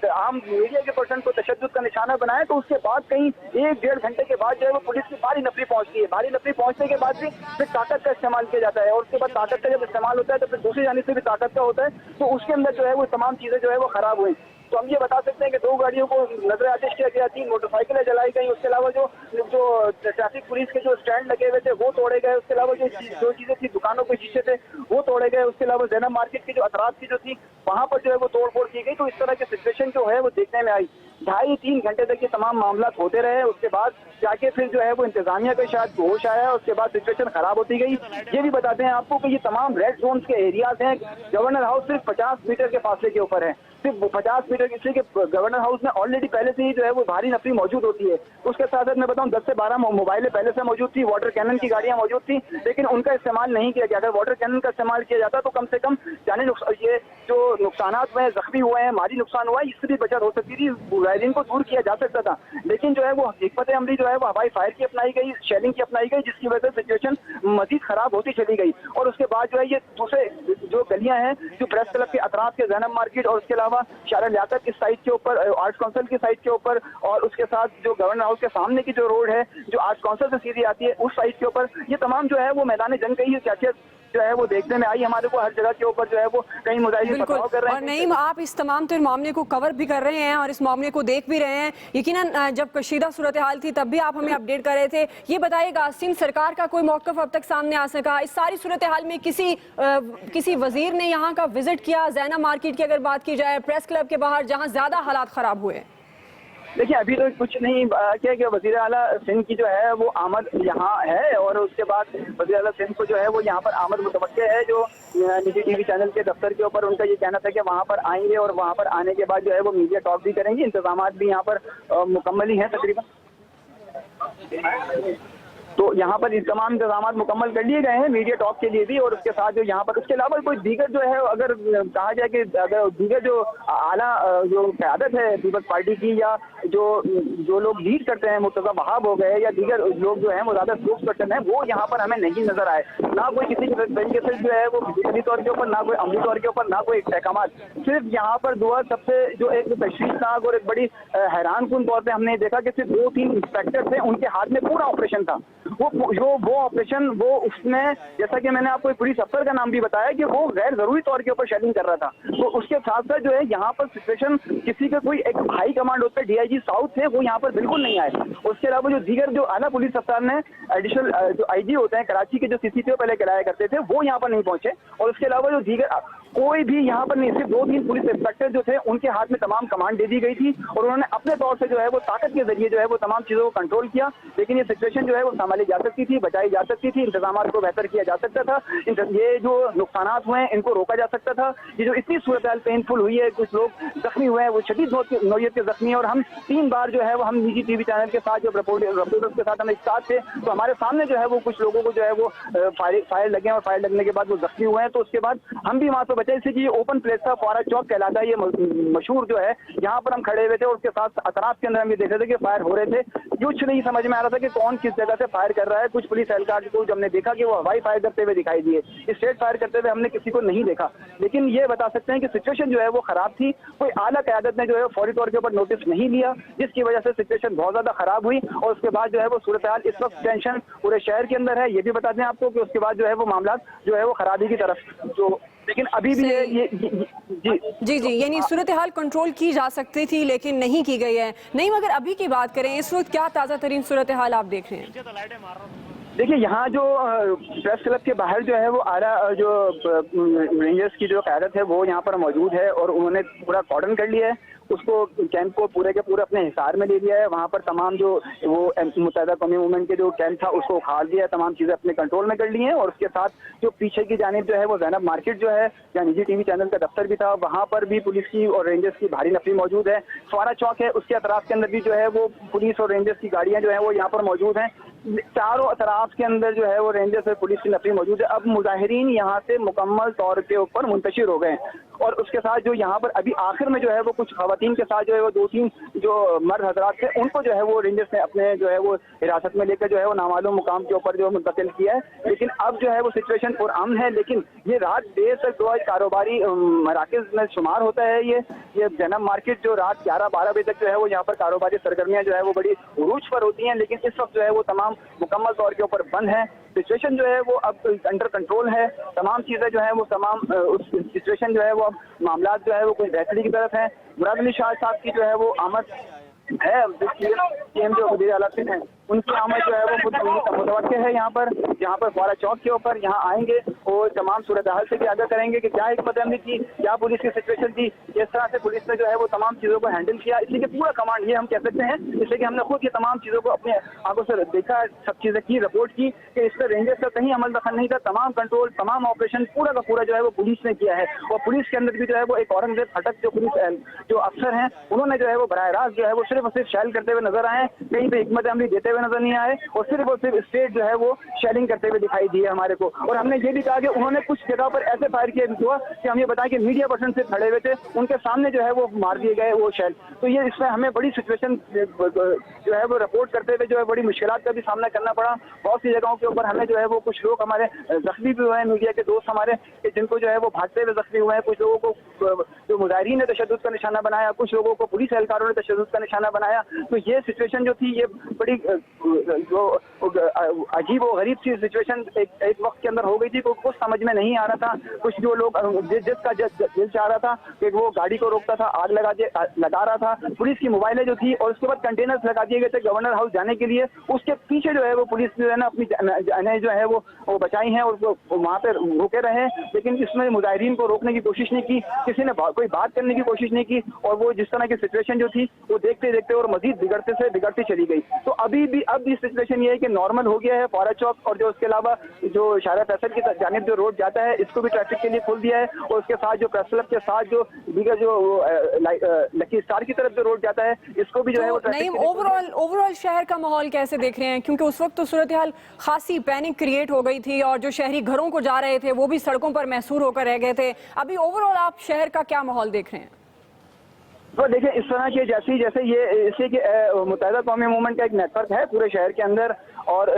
आम मीडिया के पर्सन को तशद्दुद का निशाना बनाया, तो उसके बाद कहीं 1-1.5 घंटे के बाद जो है वो पुलिस की भारी नफरी पहुंचती है। भारी नफरी पहुंचने के बाद भी फिर ताकत का इस्तेमाल किया जाता है, और उसके बाद ताकत का जब इस्तेमाल होता है तो फिर दूसरी जानिब से भी ताकत का होता है। तो उसके अंदर जो है वो तमाम चीजें जो है वो खराब हुई। तो हम ये बता सकते हैं कि 2 गाड़ियों को नजर आतिश किया गया, 3 मोटरसाइकिलें जलाई गई, उसके अलावा जो ट्रैफिक पुलिस के जो स्टैंड लगे हुए थे वो तोड़े गए, उसके अलावा जो चीजें थी दुकानों के शीशे थे वो तोड़े गए, उसके अलावा ज़ैनब मार्केट की जो अतराफ की जो थी वहाँ पर जो है वो तोड़ फोड़ की गई। तो इस तरह की सिचुएशन जो है वो देखने में आई। 2.5-3 घंटे तक ये तमाम मामला होते रहे, उसके बाद जाके फिर जो है वो इंतजामिया के शायद होश आया, उसके बाद सिचुएशन खराब होती गई। ये भी बताते हैं आपको कि ये तमाम रेड जोन के एरियाज हैं। गवर्नर हाउस सिर्फ 50 मीटर के फासले के ऊपर है, सिर्फ 50 मीटर, इसलिए कि गवर्नर हाउस में ऑलरेडी पहले से ही जो है वो भारी नफरी मौजूद होती है। उसके साथ साथ मैं बताऊं 10 से 12 मोबाइलें पहले से मौजूद थी, वाटर कैनन की गाड़ियां मौजूद थी, लेकिन उनका इस्तेमाल नहीं किया गया। अगर वाटर कैनन का इस्तेमाल किया जाता तो कम से कम जाने ये जो नुकसान हुए हैं, जख्मी हुए हैं, माली नुकसान हुआ है, इससे भी बचत हो सकती थी, मुजाहिदीन को दूर किया जा सकता था। लेकिन जो है वो हिकमत अमली जो है वो हवाई फायर की अपनाई गई, शेलिंग की अपनाई गई, जिसकी वजह से सिचुएशन मजीद खराब होती चली गई। और उसके बाद जो है ये दूसरे जो गलियां हैं जो प्रेस क्लब के अतराफ के ज़ैनब मार्केट और उसके अलावा शारा लियाकत की साइड के ऊपर, आर्ट्स काउंसिल की साइड के ऊपर, और उसके साथ जो गवर्नर हाउस के सामने की जो रोड है जो आर्ट्स काउंसिल से सीधी आती है उस साइड के ऊपर, ये तमाम जो है वो मैदान जंग गई क्या जो है वो देखने में आई हमारे को। हर जगह के ऊपर जो है वो कई मुजाहिदीन पथराव कर रहे हैं। और नईम, आप इस तमाम मामले को कवर भी कर रहे हैं और इस मामले को देख भी रहे हैं। यकीनन जब कशीदा सूरत हाल थी तब भी आप हमें अपडेट कर रहे थे। ये बताइएगा, सिंध सरकार का कोई मौक़िफ़ अब तक सामने आ सका? इस सारी सूरत हाल में किसी वजीर ने यहाँ का विजिट किया? ज़ैनब मार्केट की अगर बात की जाए, प्रेस क्लब के बाहर जहाँ ज़्यादा हालात ख़राब हुए। देखिए, अभी तो कुछ नहीं किया कि वज़ीर आला सिंध की जो है वो आमद यहाँ है, और उसके बाद वज़ीर आला सिंध को जो है वो यहाँ पर आमद मुतवक्के है। जो निजी टीवी चैनल के दफ्तर के ऊपर उनका ये कहना था कि वहाँ पर आएंगे और वहाँ पर आने के बाद जो है वो मीडिया टॉक भी करेंगे। इंतजामात भी यहाँ पर मुकम्मल ही हैं तकरीबन। तो यहाँ पर तमाम इंतजाम मुकम्मल कर लिए गए हैं मीडिया टॉक के लिए भी, और उसके साथ जो यहाँ पर उसके अलावा कोई दीगर जो है, अगर कहा जाए कि अगर दीगर जो आला जो क़यादत है पीपल्स पार्टी की, या जो लोग लीड करते हैं, मुर्तज़ा वहाब हो गए या दीगर लोग जो हैं वो ज़्यादा स्पोक्स पर्सन हैं, वो यहाँ पर हमें नहीं नजर आए। ना कोई किसी तरीके से जो है वो फिजिकली तौर के ऊपर, ना कोई अमली तौर के ऊपर, ना कोई अहकाम। सिर्फ यहाँ पर दुआ सबसे जो एक तशवीशनाक और एक बड़ी हैरान कुन तौर पर हमने देखा कि सिर्फ 2-3 इंस्पेक्टर थे, उनके हाथ में पूरा ऑपरेशन था। वो ऑपरेशन उसमें, जैसा कि मैंने आपको पुलिस अफसर का नाम भी बताया कि वो गैर जरूरी तौर के ऊपर शेलिंग कर रहा था। तो उसके साथ साथ जो है यहाँ पर सिचुएशन किसी का कोई एक हाई कमांड होता है, डीआईजी साउथ थे, वो यहाँ पर बिल्कुल नहीं आए। उसके अलावा जो दीगर जो आला पुलिस अफसर ने एडिशनल जो आईजी होते हैं कराची के, जो सीसीटीवी पहले कराया करते थे, वो यहाँ पर नहीं पहुंचे। और उसके अलावा जो दीगर कोई भी यहाँ पर नहीं, सिर्फ 2-3 पुलिस इंस्पेक्टर जो थे उनके हाथ में तमाम कमांड दे दी गई थी, और उन्होंने अपने तौर से जो है वो ताकत के जरिए जो है वो तमाम चीजों को कंट्रोल किया। लेकिन ये सिचुएशन जो है वो संभाली जा सकती थी, बचाई जा सकती थी, इंतजाम को बेहतर किया जा सकता था, ये जो नुकसान हुए हैं इनको रोका जा सकता था। ये जो इतनी सूरत हाल पेनफुल हुई है, कुछ लोग जख्मी हुए हैं, वो शदीद नौयत के जख्मी है, और हम 3 बार जो है वो हम निजी टीवी चैनल के साथ, जो रिपोर्टर्स के साथ हम एक साथ थे, तो हमारे सामने जो है वो कुछ लोगों को जो है वो फायर लगे, और फायर लगने के बाद वो जख्मी हुए हैं। तो उसके बाद हम भी वहाँ से बचे, इसलिए ये ओपन प्लेस था, फौरा चौक कहलाता है, ये मशहूर जो है, यहाँ पर हम खड़े हुए थे, और उसके साथ अतराफ के अंदर हम ये देख रहे थे कि फायर हो रहे थे। कुछ नहीं समझ में आ रहा था कि कौन किस जगह से फायर कर रहा है। कुछ पुलिस एहलकार को हमने देखा कि वो हवाई फायर करते हुए दिखाई दिए, स्ट्रेट फायर करते हुए हमने किसी को नहीं देखा। लेकिन ये बता सकते हैं कि सिचुएशन जो है वो खराब थी। कोई आला क़यादत ने जो है फौरी तौर के ऊपर नोटिस नहीं लिया, जिसकी वजह से सिचुएशन बहुत ज्यादा खराब हुई। और उसके बाद जो है वो सूरत हाल इस वक्त टेंशन पूरे शहर के अंदर है। ये भी बता दें आपको कि उसके बाद जो है वो मामला जो है वो खराबी की तरफ जो, लेकिन अभी भी जी यानी सूरत हाल कंट्रोल की जा सकती थी लेकिन नहीं की गई है। नहीं, मगर अभी की बात करें, इस वक्त क्या ताज़ा तरीन सूरत हाल आप देख रहे हैं? देखिए, यहाँ जो प्रेस क्लब के बाहर जो है वो आला जो रेंजर्स की जो क़यादत है वो यहाँ पर मौजूद है, और उन्होंने पूरा कॉर्डन कर लिया है, उसको कैंप को पूरे के पूरे अपने हिसार में ले लिया है। वहाँ पर तमाम जो वो मुत्तहिदा कौमी मूवमेंट के जो कैंप था उसको उखाड़ दिया है, तमाम चीज़ें अपने कंट्रोल में कर ली हैं। और उसके साथ जो पीछे की जानिब जो है वो ज़ैनब मार्केट जो है, जहाँ निजी टीवी चैनल का दफ्तर भी था, वहाँ पर भी पुलिस की और रेंजर्स की भारी नफरी मौजूद है। फौरा चौक है, उसके अतराफ के अंदर भी जो है वो पुलिस और रेंजर्स की गाड़ियाँ जो है वो यहाँ पर मौजूद हैं। चारों अतराफ के अंदर जो है वो रेंजर्स और पुलिस की नफरी मौजूद है। अब मुजाहिरीन यहाँ से मुकम्मल तौर के ऊपर मुंतशिर हो गए, और उसके साथ जो यहाँ पर अभी आखिर में जो है वो कुछ खवातीन के साथ जो है वो 2-3 जो मर्द हजरात थे, उनको जो है वो रेंजर्स ने अपने जो है वो हिरासत में लेकर जो है वो नामालूम मुकाम के ऊपर जो मुंतकिल किया है। लेकिन अब जो है वो सिचुएशन पुरअमन है। लेकिन ये रात देर तक जो कारोबारी मराकज़ में शुमार होता है। ये ज़ैनब मार्केट जो रात 11-12 बजे तक जो है वो यहाँ पर कारोबारी सरगर्मियाँ जो है वो बड़ी उरूज पर होती हैं, लेकिन इस वक्त जो है वो तमाम मुकम्मल तौर के ऊपर बंद है। सिचुएशन जो है वो अब अंडर कंट्रोल है, तमाम चीज़ें जो है वो तमाम उस सिचुएशन जो है वो अब मामला जो है वो कोई बेहतरी की तरफ है। मुराद अली शाह साहब की जो है वो आमद है, सीएम जो वज़ीर आला सिंध हैं, उनकी आमद जो है वो मुतवक्के है यहाँ पर, जहाँ पर फौरा चौक के ऊपर यहाँ आएंगे और तमाम सूरत हाल से भी आगाह करेंगे कि क्या हिकमत अमली थी, क्या पुलिस की सिचुएशन थी, किस तरह से पुलिस ने जो है वो तमाम चीज़ों को हैंडल किया। इसलिए कि पूरा कमांड ये हम कह सकते हैं, इसलिए कि हमने खुद ये तमाम चीज़ों को अपने आंखों से देखा, सब चीज़ें की, रिपोर्ट की कि इस पर रेंजर्स का कहीं अमल दखल नहीं था। तमाम कंट्रोल, तमाम ऑपरेशन पूरा का पूरा जो है वो पुलिस ने किया है। और पुलिस के अंदर भी जो है वो एक औरंगजेब खटक जो पुलिस जो अफसर हैं, उन्होंने जो है वो बराह रास्त जो है वो सिर्फ और सिर्फ शैल करते हुए नजर आए, कहीं पे हिकमत अमली देते हुए नजर नहीं आए, और सिर्फ स्टेट जो है वो शेलिंग करते हुए दिखाई दिए हमारे को। और हमने ये भी कहा कि उन्होंने कुछ जगह पर ऐसे फायर किया हुआ कि हम ये बताएं कि मीडिया पर्सन से खड़े हुए थे, उनके सामने जो है वो मार दिए गए वो शेल। तो ये इसमें हमें बड़ी सिचुएशन जो है वो रिपोर्ट करते हुए जो है बड़ी मुश्किलात का भी सामना करना पड़ा। बहुत सी जगहों के ऊपर हमें जो है वो कुछ लोग हमारे जख्मी भी हुए हैं, मीडिया के दोस्त हमारे, जिनको जो है वो भागते हुए जख्मी हुए हैं। कुछ लोगों को जो मुजाहिरीन ने तशद्दुद का निशाना बनाया, कुछ लोगों को पुलिस एहलकारों ने तशद्दुद का निशाना बनाया। तो ये सिचुएशन जो थी ये बड़ी जो अजीब और गरीब सी सिचुएशन एक वक्त के अंदर हो गई थी। कुछ समझ में नहीं आ रहा था। कुछ जो लोग जिसका दिल चाह रहा था कि वो गाड़ी को रोकता था, आग लगा रहा था। पुलिस की मोबाइलें जो थी और उसके बाद कंटेनर्स लगा दिए गए थे गवर्नर हाउस जाने के लिए। उसके पीछे जो है वो पुलिस जो है ना अपनी जाने जो है वो बचाई हैं और वहाँ पे रोके रहे। लेकिन इसमें मुजाहिरीन को रोकने की कोशिश नहीं की, किसी ने कोई बात करने की कोशिश नहीं की और वो जिस तरह की सिचुएशन जो थी वो देखते देखते और मजीद बिगड़ते चली गई। तो अब भी सिचुएशन ये है कि नॉर्मल हो गया है फौरा चौक और जो उसके अलावा जो शाहरा फैसल की जानिब जो रोड जाता है इसको भी ट्रैफिक के लिए खोल दिया है और उसके साथ जो प्रेस क्लब के साथ जो दीगर जो लकी स्टार की तरफ जो रोड जाता है इसको भी जो है वो नहीं, ओवरऑल शहर का माहौल कैसे देख रहे हैं? क्योंकि उस वक्त तो सूरत हाल खासी पैनिक क्रिएट हो गई थी और जो शहरी घरों को जा रहे थे वो भी सड़कों पर महसूर होकर रह गए थे। अभी ओवरऑल आप शहर का क्या माहौल देख रहे हैं? तो देखिए इस तरह के जैसे ये इससे कि मुत्तहिदा कौमी मूवमेंट का एक नेटवर्क है पूरे शहर के अंदर और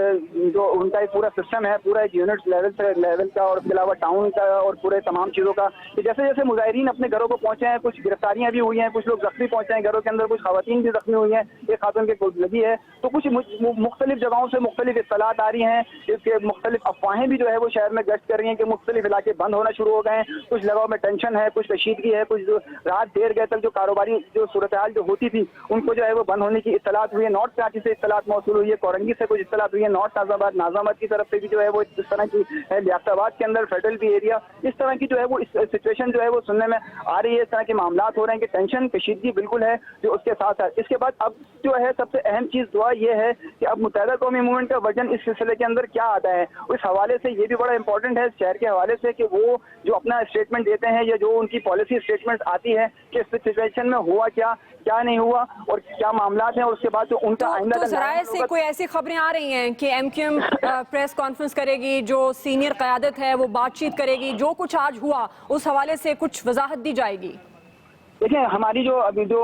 जो उनका एक पूरा सिस्टम है पूरा एक यूनिट लेवल का और उसके अलावा टाउन का और पूरे तमाम चीज़ों का कि जैसे जैसे मुजाहिरीन अपने घरों को पहुंचे हैं, कुछ गिरफ्तारियां भी हुई हैं, कुछ लोग जख्मी पहुंचे हैं घरों के अंदर, कुछ खवातीन भी जख्मी हुई हैं, एक खातून की गोद लगी है। तो कुछ मुख्तलिफ जगहों से मुख्तलिफ इत्तलात आ रही हैं, इसके मुख्तलिफ अफवाहें भी जो है वो शहर में गश्त कर रही हैं कि मुख्तलिफ इलाके बंद होना शुरू हो गए हैं, कुछ जगहों में टेंशन है, कुछ कशीदगी है, कुछ रात देर गए तक जो कारोबारी जो सूरत हाल जो होती थी उनको जो है वो बंद होने की इत्तलात हुई है। नॉर्थ कराची से इत्तलात मौसूल हुई है, कोरंगी से कुछ इत्तलात हुई है, नॉर्थ नाजाबाद की तरफ से भी जो है वो इस तरह की है, लियाकताबाद के अंदर फेडरल भी एरिया, इस तरह की जो है वो इस सिचुएशन जो है वो सुनने में आ रही है। इस तरह के मामलात हो रहे हैं कि टेंशन कशीदगी बिल्कुल है जो उसके साथ साथ इसके बाद अब जो है सबसे अहम चीज दुआ ये है कि अब मुत्तहिदा कौमी मूवमेंट का वर्जन इस सिलसिले के अंदर क्या आता है। उस हवाले से ये भी बड़ा इंपॉर्टेंट है शहर के हवाले से कि वो जो अपना स्टेटमेंट देते हैं या जो उनकी पॉलिसी स्टेटमेंट आती है कि इस सिचुएशन में हुआ क्या नहीं हुआ और क्या मामलात हैं और उसके बाद जो उनका आइंदा तो ज़राए से कोई ऐसी खबरें आ रही हैं कि एमक्यूएम प्रेस कॉन्फ्रेंस करेगी, जो सीनियर क़यादत है वो बातचीत करेगी, जो कुछ आज हुआ उस हवाले से कुछ वजाहत दी जाएगी? देखिए हमारी जो अभी जो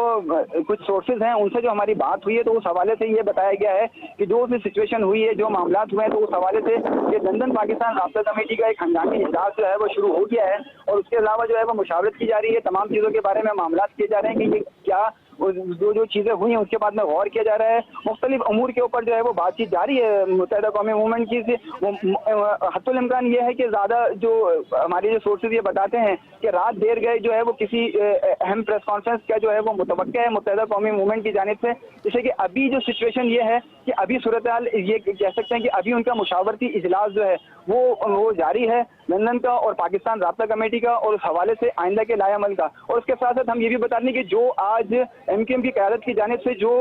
कुछ सोर्सेज हैं उनसे जो हमारी बात हुई है तो उस हवाले से ये बताया गया है कि जो भी सिचुएशन हुई है, जो मामलात हुए हैं, तो उस हवाले से ये लंदन पाकिस्तान राब्ता कमेटी का एक हंगामी इजलास जो है वो शुरू हो गया है और उसके अलावा जो है वो मुशावरत की जा रही है, तमाम चीज़ों के बारे में मामलात किए जा रहे हैं कि ये क्या जो चीज़ें हुई हैं उसके बाद में गौर किया जा रहा है। मुख्तलिफ अमूर के ऊपर जो है वो बातचीत जारी है मुत्तहिदा कौमी मूवमेंट की से हत्तुल इम्कान ये है कि ज़्यादा जो हमारे जो सोर्सेज ये बताते हैं कि रात देर गए जो है वो किसी अहम प्रेस कॉन्फ्रेंस का जो है वो मुतवक्का है मुत्तहिदा कौमी मूवमेंट की जानिब से, जैसे कि अभी जो सिचुएशन ये है कि अभी सूरत हाल ये कह सकते हैं कि अभी उनका मुशावरती इजलास जो है वो जारी है लंदन का और पाकिस्तान राब्ता कमेटी का और उस हवाले से आइंदा के लाएअमल का। और उसके साथ साथ हम ये भी बता दें कि जो आज एमक्यूएम की क़यादत की जानिब से जो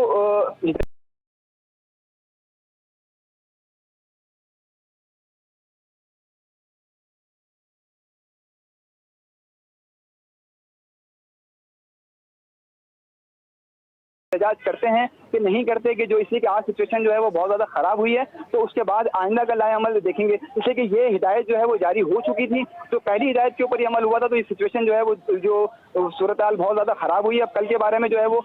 एहतजाज करते हैं कि नहीं करते कि जो इसलिए कि आज सिचुएशन जो है वो बहुत ज़्यादा ख़राब हुई है तो उसके बाद आइंदा का लाएअमल देखेंगे, इसलिए कि ये हिदायत जो है वो जारी हो चुकी थी। तो पहली हिदायत के ऊपर ये अमल हुआ था तो ये सिचुएशन जो है वो जो सूरत हाल बहुत ज़्यादा ख़राब हुई है। अब कल के बारे में जो है वो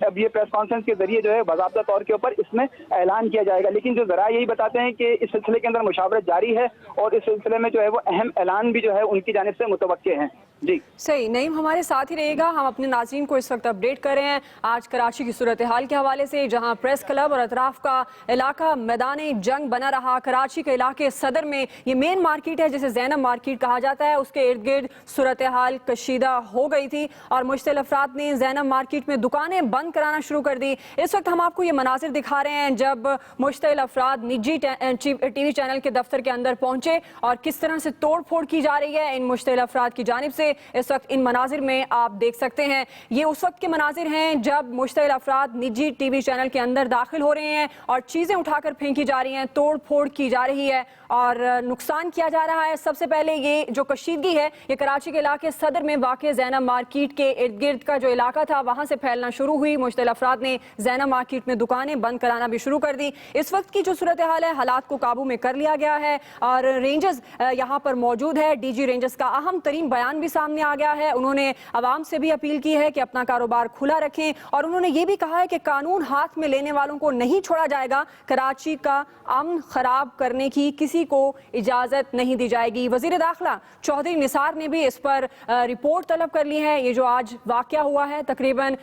अब ये प्रेस कॉन्फ्रेंस के जरिए जो है बाज़ाब्ता तौर के ऊपर इसमें ऐलान किया जाएगा, लेकिन जो ज़रा यही बताते हैं कि इस सिलसिले के अंदर मुशावरत जारी है और इस सिलसिले में जो है वो अहम ऐलान भी जो है उनकी जानिब से मुतवक्के हैं। जी सही, नईम हमारे साथ ही रहेगा। हम अपने नाज़रीन को इस वक्त अपडेट कर रहे हैं आज कराची की सूरत हाल के हवाले से, जहां प्रेस क्लब और अतराफ का इलाका मैदान जंग बना रहा। कराची के इलाके सदर में ये मेन मार्केट है जिसे ज़ैनब मार्केट कहा जाता है, उसके इर्द गिर्द सूरत हाल कशीदा हो गई थी और मुश्तिल अफराद ने ज़ैनब मार्केट में दुकानें बंद कराना शुरू कर दी। इस वक्त हम आपको ये मनाजिर दिखा रहे हैं जब मुश्तिल अफराद निजी टीवी चैनल के दफ्तर के अंदर पहुंचे और किस तरह से तोड़ फोड़ की जा रही है इन मुश्तिल अफराद की जानिब से। इस वक्त इन मनाजिर में आप देख सकते हैं, ये उस वक्त के मनाजिर हैं जब मुश्तिल अफराद निजी टीवी चैनल के अंदर दाखिल हो रहे हैं और चीज़ें उठाकर फेंकी जा रही हैं, तोड़ फोड़ की जा रही है और नुकसान किया जा रहा है। सबसे पहले ये जो कशीदगी है ये कराची के इलाके सदर में वाक़ ज़ैनब मार्केट के इर्द गिर्द का जो इलाका था वहाँ से फैलना शुरू हुई। मुश्तिल अफराद ने ज़ैनब मार्केट में दुकानें बंद कराना भी शुरू कर दी। इस वक्त की जो सूरत हाल है, हालात को काबू में कर लिया गया है और रेंजर्स यहाँ पर मौजूद है। DG रेंजर्स का अहम तरीन बयान भी सामने आ गया है। उन्होंने आवाम से भी अपील की है कि अपना कारोबार खुला रखें और उन्होंने ये भी कहा है कि कानून हाथ में लेने वालों को नहीं छोड़ा जाएगा। कराची का अमन खराब करने की किसी को इजाजत नहीं दी जाएगी। वजीर दाखिला चौधरी निसार ने भी इस पर रिपोर्ट तलब कर ली है। ये जो आज वाकया हुआ है तकरीबन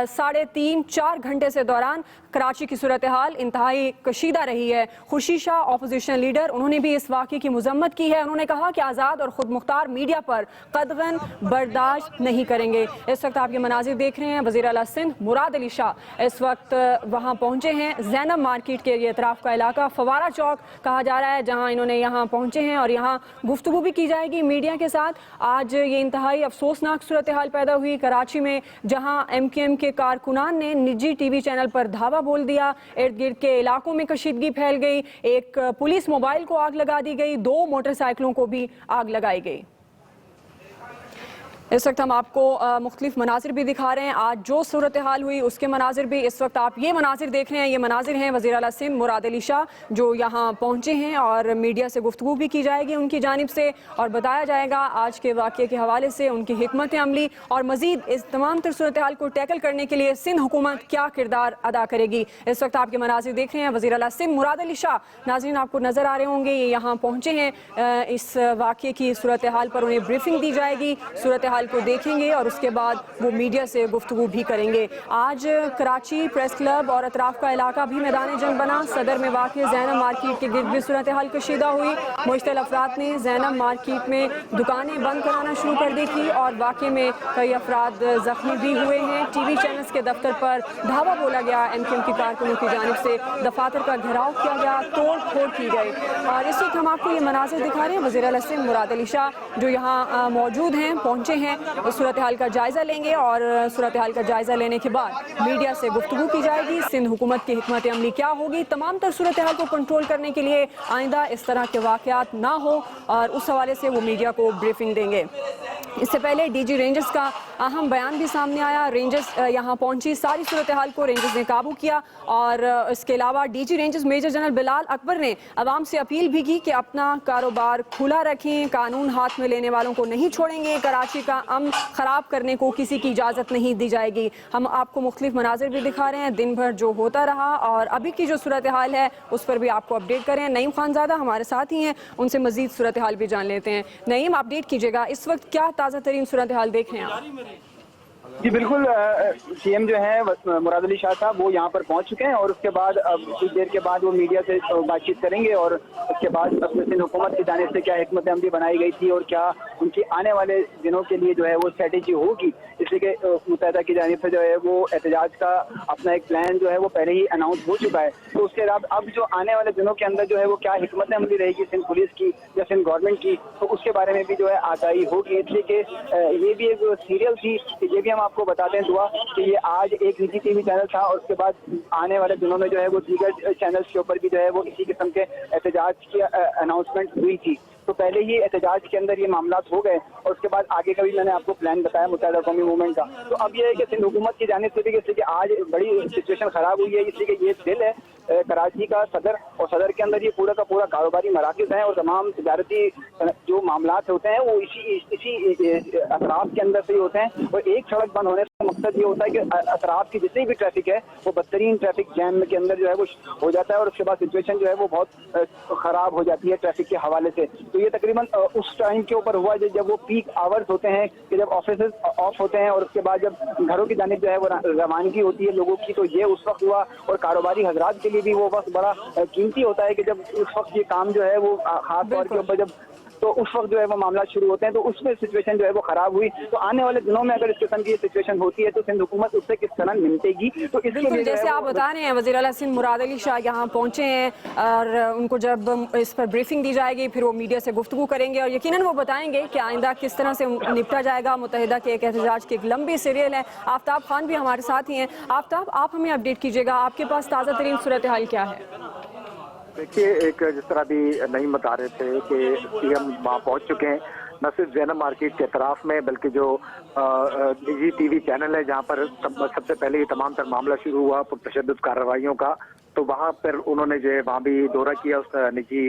3.5-4 घंटे से दौरान कराची की सूरत हाल इंतहाई कशीदा रही है। खुर्शीद शाह ऑपोजिशन लीडर, उन्होंने भी इस वाक़े की मजम्मत की है। उन्होंने कहा कि आज़ाद और खुद मुख्तार मीडिया पर कदगन बर्दाश्त नहीं करेंगे। इस वक्त आप ये मनाजिर देख रहे हैं, वज़ीर आला सिंध मुराद अली शाह इस वक्त वहाँ पहुँचे हैं। जैनब मार्केट के ये अतराफ़ का इलाका फवारा चौक कहा जा रहा है, जहाँ इन्होंने यहाँ पहुँचे हैं और यहाँ गुफ्तगू भी की जाएगी मीडिया के साथ। आज ये इंतहाई अफसोसनाक सूरत हाल पैदा हुई कराची में, जहाँ MKM के कारकुनान ने निजी TV चैनल पर धावा बोल दिया। इर्द गिर्द के इलाकों में कशीदगी फैल गई। एक पुलिस मोबाइल को आग लगा दी गई, 2 मोटरसाइकिलों को भी आग लगाई गई। इस वक्त हम आपको मुख्तलिफ मनाजिर भी दिखा रहे हैं। आज जो सूरत हाल हुई उसके मनाजिर भी इस वक्त आप ये मनाजिर देख रहे हैं। ये मनाजिर हैं वज़ीर आला सिंध मुराद अली शाह जो यहाँ पहुँचे हैं और मीडिया से गुफ्तगू भी की जाएगी उनकी जानिब से और बताया जाएगा आज के वाक़े के हवाले से उनकी हिकमत अमली और मज़ीद इस तमाम तर सूरत हाल को टैकल करने के लिए सिंध हुकूमत क्या किरदार अदा करेगी। इस वक्त आपके मनाजिर देख रहे हैं वज़ीर आला सिंध मुराद अली शाह। नाज़रीन आपको नज़र आ रहे होंगे ये यहाँ पहुँचे हैं। इस वाक़े की सूरत हाल पर उन्हें ब्रीफिंग दी जाएगी, सूरत हाल को देखेंगे और उसके बाद वो मीडिया से गुफ्तगू भी करेंगे। आज कराची प्रेस क्लब और अतराफ का इलाका भी मैदान जंग बना। सदर में वाक़ जैनब मार्केट के गिर्द भी सूरत हाल कशीदा हुई। मुश्तल अफराद ने जैनब मार्केट में दुकानें बंद कराना शुरू कर दी थी और वाक़े में कई अफराद जख्मी भी हुए हैं। TV चैनल्स के दफ्तर पर धावा बोला गया। MKM की कारकुनों की जानिब से दफातर का घेराव किया गया, तोड़ फोड़ की गई। और इस वक्त हम आपको ये मनाज़िर दिखा रहे हैं। वज़ीर आला सिंध मुराद अली शाह जो यहाँ मौजूद हैं, पहुँचे हैं, सूरत हाल का जायज़ा लेंगे और सूरत हाल का जायज़ा लेने के बाद मीडिया से गुफ्तगू की जाएगी। सिंध हुकूमत की हिकमत अमली क्या होगी, तमाम तर सूरत हाल को कंट्रोल करने के लिए आइंदा इस तरह के वाक़यात ना हो और उस हवाले से वो मीडिया को ब्रीफिंग देंगे। इससे पहले DG रेंजर्स का अहम बयान भी सामने आया। रेंजर्स यहाँ पहुंची, सारी सूरत हाल को रेंजर्स ने काबू किया और इसके अलावा DG Rangers major general Bilal Akbar ने अवाम से अपील भी की कि अपना कारोबार खुला रखें, कानून हाथ में लेने वालों को नहीं छोड़ेंगे, कराची का अमन ख़राब करने को किसी की इजाज़त नहीं दी जाएगी। हम आपको मुख्तलिफ मनाजिर भी दिखा रहे हैं दिन भर जो होता रहा और अभी की जो सूरत हाल है उस पर भी आपको अपडेट करें। नईम खानज़ादा हमारे साथ ही हैं, उनसे मज़ीद सूरत हाल भी जान लेते हैं। नईम, अपडेट कीजिएगा, इस वक्त क्या ताज़ा तरीन सूरत हाल देख रहे हैं आप? जी बिल्कुल, CM जो है मुराद अली शाह साहब वो यहाँ पर पहुँच चुके हैं और उसके बाद अब कुछ देर के बाद वो मीडिया से बातचीत करेंगे और उसके बाद अपने सिंध हुकूमत की जानिब से क्या हिकमत अमली बनाई गई थी और क्या उनकी आने वाले दिनों के लिए जो है वो स्ट्रेटेजी होगी। इसलिए मुत्तहिदा की जानिब से जो है वो एहतजाज का अपना एक प्लान जो है वो पहले ही अनाउंस हो चुका है। तो उसके बाद अब जो आने वाले दिनों के अंदर जो है वो क्या हिकमत अमली रहेगी सिंध पुलिस की या सिंध गवर्नमेंट की, तो उसके बारे में भी जो है आगाही होगी। इसलिए कि ये भी एक सीरियल थी, ये भी हम आपको बताते हैं दुआ कि ये आज एक निजी TV चैनल था और उसके बाद आने वाले दिनों में जो है वो दीगर चैनल्स के ऊपर भी जो है वो इसी किस्म के एहतजाज की अनाउंसमेंट हुई थी। तो पहले ही एहतजाज के अंदर ये मामला हो गए और उसके बाद आगे का भी मैंने आपको प्लान बताया मुत्तहिदा कौमी मूवमेंट का। तो अब ये है कि सिंध हुकूमत की जानिब से भी इसलिए कि आज बड़ी सिचुएशन खराब हुई है, इसलिए कि ये दिल है कराची का सदर और सदर के अंदर ये पूरा का पूरा कारोबारी मराकज़ हैं और तमाम तजारती जो मामलात होते हैं वो इसी अतराफ के अंदर से ही होते हैं। और एक सड़क बंद होने का मकसद ये होता है कि अतराफ की जितनी भी ट्रैफिक है वो बदतरीन ट्रैफिक जैम के अंदर जो है वो हो जाता है और उसके बाद सिचुएशन जो है वो बहुत ख़राब हो जाती है ट्रैफिक के हवाले से। तो ये तकरीबन उस टाइम के ऊपर हुआ जब वो पीक आवर्स होते हैं कि जब ऑफिस ऑफ होते हैं और उसके बाद जब घरों की जानिब जो है वो रवानगी होती है लोगों की, तो ये उस वक्त हुआ। और कारोबारी हजरात के लिए भी वो वक्त बड़ा कीमती होता है कि जब उस वक्त ये काम जो है वो खास तौर के ऊपर जब तो उस वक्त जो है वो मामला शुरू होते हैं, तो उसमें सिचुएशन जो है वो खराब हुई। तो आने वाले दिनों में अगर इस किस्म की सिचुएशन होती है तो सिंध हुकूमत उससे किस तरह निपटेगी। तो इसके लिए जैसे आप बता रहे हैं वज़ीर आला सिंध मुराद अली शाह यहाँ पहुँचे हैं और उनको जब इस पर ब्रीफिंग दी जाएगी फिर वो मीडिया से गुफ्तगू करेंगे और यकीनन वो बताएंगे कि आइंदा किस तरह से निपटा जाएगा। मुत्तहिदा के एक एहतजाज की एक लंबी सीरियल है। आफ्ताब खान भी हमारे साथ ही हैं। आफ्ताब, आप हमें अपडेट कीजिएगा, आपके पास ताज़ा तरीन सूरत हाल क्या है? देखिए, एक जिस तरह भी नहीं बता रहे थे कि CM वहाँ पहुँच चुके हैं, न सिर्फ जैनब मार्केट के अतराफ में बल्कि जो निजी TV चैनल है जहाँ पर सबसे पहले ये तमाम तर मामला शुरू हुआ तशद्दुद कार्रवाइयों का, तो वहाँ पर उन्होंने जो है वहाँ भी दौरा किया उस निजी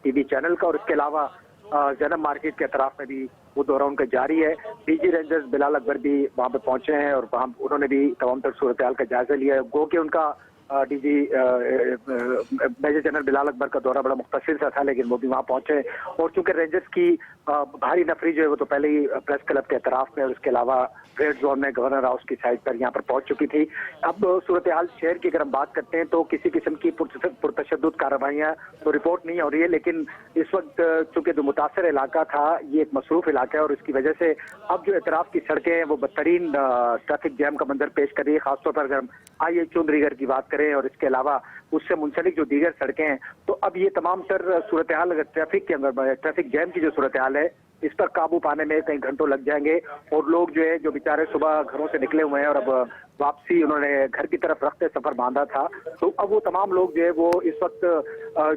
TV चैनल का। और इसके अलावा जैनब मार्केट के अतराफ में भी वो दौरा उनका जारी है। डीजी रेंजर्स बिलाल अकबर भी वहां पे पहुंचे हैं और वहां उन्होंने भी तमाम तर सूरत हाल का जायजा लिया। गो कि उनका DG major general Bilal Akbar का दौरा बड़ा मुख्तसर सा था, लेकिन वो भी वहां पहुंचे और चूंकि रेंजर्स की भारी नफरी जो है वो तो पहले ही प्रेस क्लब के एतराफ में और इसके अलावा रेड जोन में गवर्नर हाउस की साइड पर यहाँ पर पहुंच चुकी थी। अब सूरत हाल शहर की अगर हम बात करते हैं तो किसी किस्म की पुरतशद्दुद कार्रवाइयाँ तो रिपोर्ट नहीं हो रही है, लेकिन इस वक्त चूंकि जो मुतासर इलाका था ये एक मसरूफ इलाका है और इसकी वजह से अब जो एतराफ की सड़कें हैं वो बदतरीन ट्रैफिक जैम का मंजर पेश कर रही है। खासतौर पर अगर हम आई चुंदरीगर की बात करें और इसके अलावा उससे मुंसलिक जो दीगर सड़कें हैं तो अब ये तमाम तर सूरत हाल अगर ट्रैफिक के अंदर ट्रैफिक जैम की जो सूरत हाल है इस पर काबू पाने में कई घंटों लग जाएंगे और लोग जो है जो बेचारे सुबह घरों से निकले हुए हैं और अब वापसी उन्होंने घर की तरफ रखते सफर बांधा था, तो अब वो तमाम लोग जो है वो इस वक्त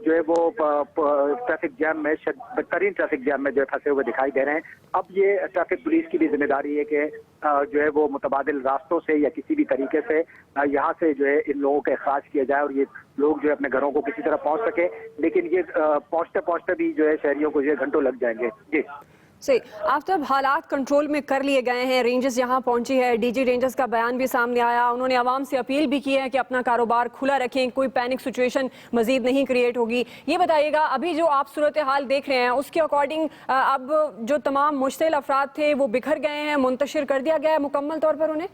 जो है वो ट्रैफिक जैम में बदतरीन ट्रैफिक जैम में जो है फंसे हुए दिखाई दे रहे हैं। अब ये ट्रैफिक पुलिस की भी जिम्मेदारी है कि जो है वो मुतबादिल रास्तों से या किसी भी तरीके से यहाँ से जो है इन लोगों का इखराज किया जाए और ये लोग जो है अपने घरों को किसी तरह पहुंच सके, लेकिन ये पहुंचते पहुंचते भी जो है शहरियों को जो है घंटों लग जाएंगे। जी सही, आफ्ताब हालात कंट्रोल में कर लिए गए हैं, रेंजर्स यहाँ पहुंची है, डीजी रेंजर्स का बयान भी सामने आया, उन्होंने आवाम से अपील भी की है कि अपना कारोबार खुला रखें, कोई पैनिक सिचुएशन मजीद नहीं क्रिएट होगी। ये बताइएगा अभी जो आप सूरत हाल देख रहे हैं उसके अकॉर्डिंग अब जो तमाम मुश्तिल अफराद थे वो बिखर गए हैं, मुंतशिर कर दिया गया है मुकम्मल तौर पर उन्हें?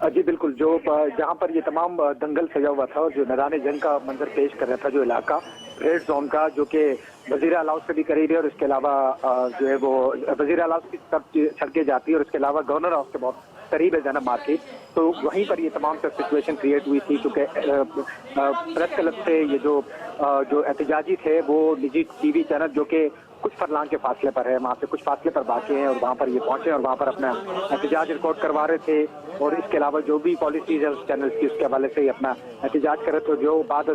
जी बिल्कुल, जो जहाँ पर ये तमाम दंगल सजा हुआ था और जो मैदान जंग का मंजर पेश कर रहा था जो इलाका रेड जोन का जो कि वजीर आला हाउस से भी करीब है और इसके अलावा जो है वो वजीर आला हाउस की तरफ सड़कें जाती है और इसके अलावा गवर्नर हाउस के बहुत करीब है जैनब मार्केट, तो वहीं पर ये तमाम सब सिचुएशन क्रिएट हुई थी क्योंकि प्रेस क्लब से ये जो एहतजाजी थे वो निजी टीवी चैनल जो कि कुछ फरलांग के फासले पर है, वहाँ से कुछ फासले पर बाकी हैं और वहाँ पर ये पहुंचे और वहाँ पर अपना एहतजाज रिकॉर्ड करवा रहे थे और इसके अलावा जो भी पॉलिसीज है उस चैनल की उसके हवाले से ही अपना एहतजाज कर रहे थे। जो बाद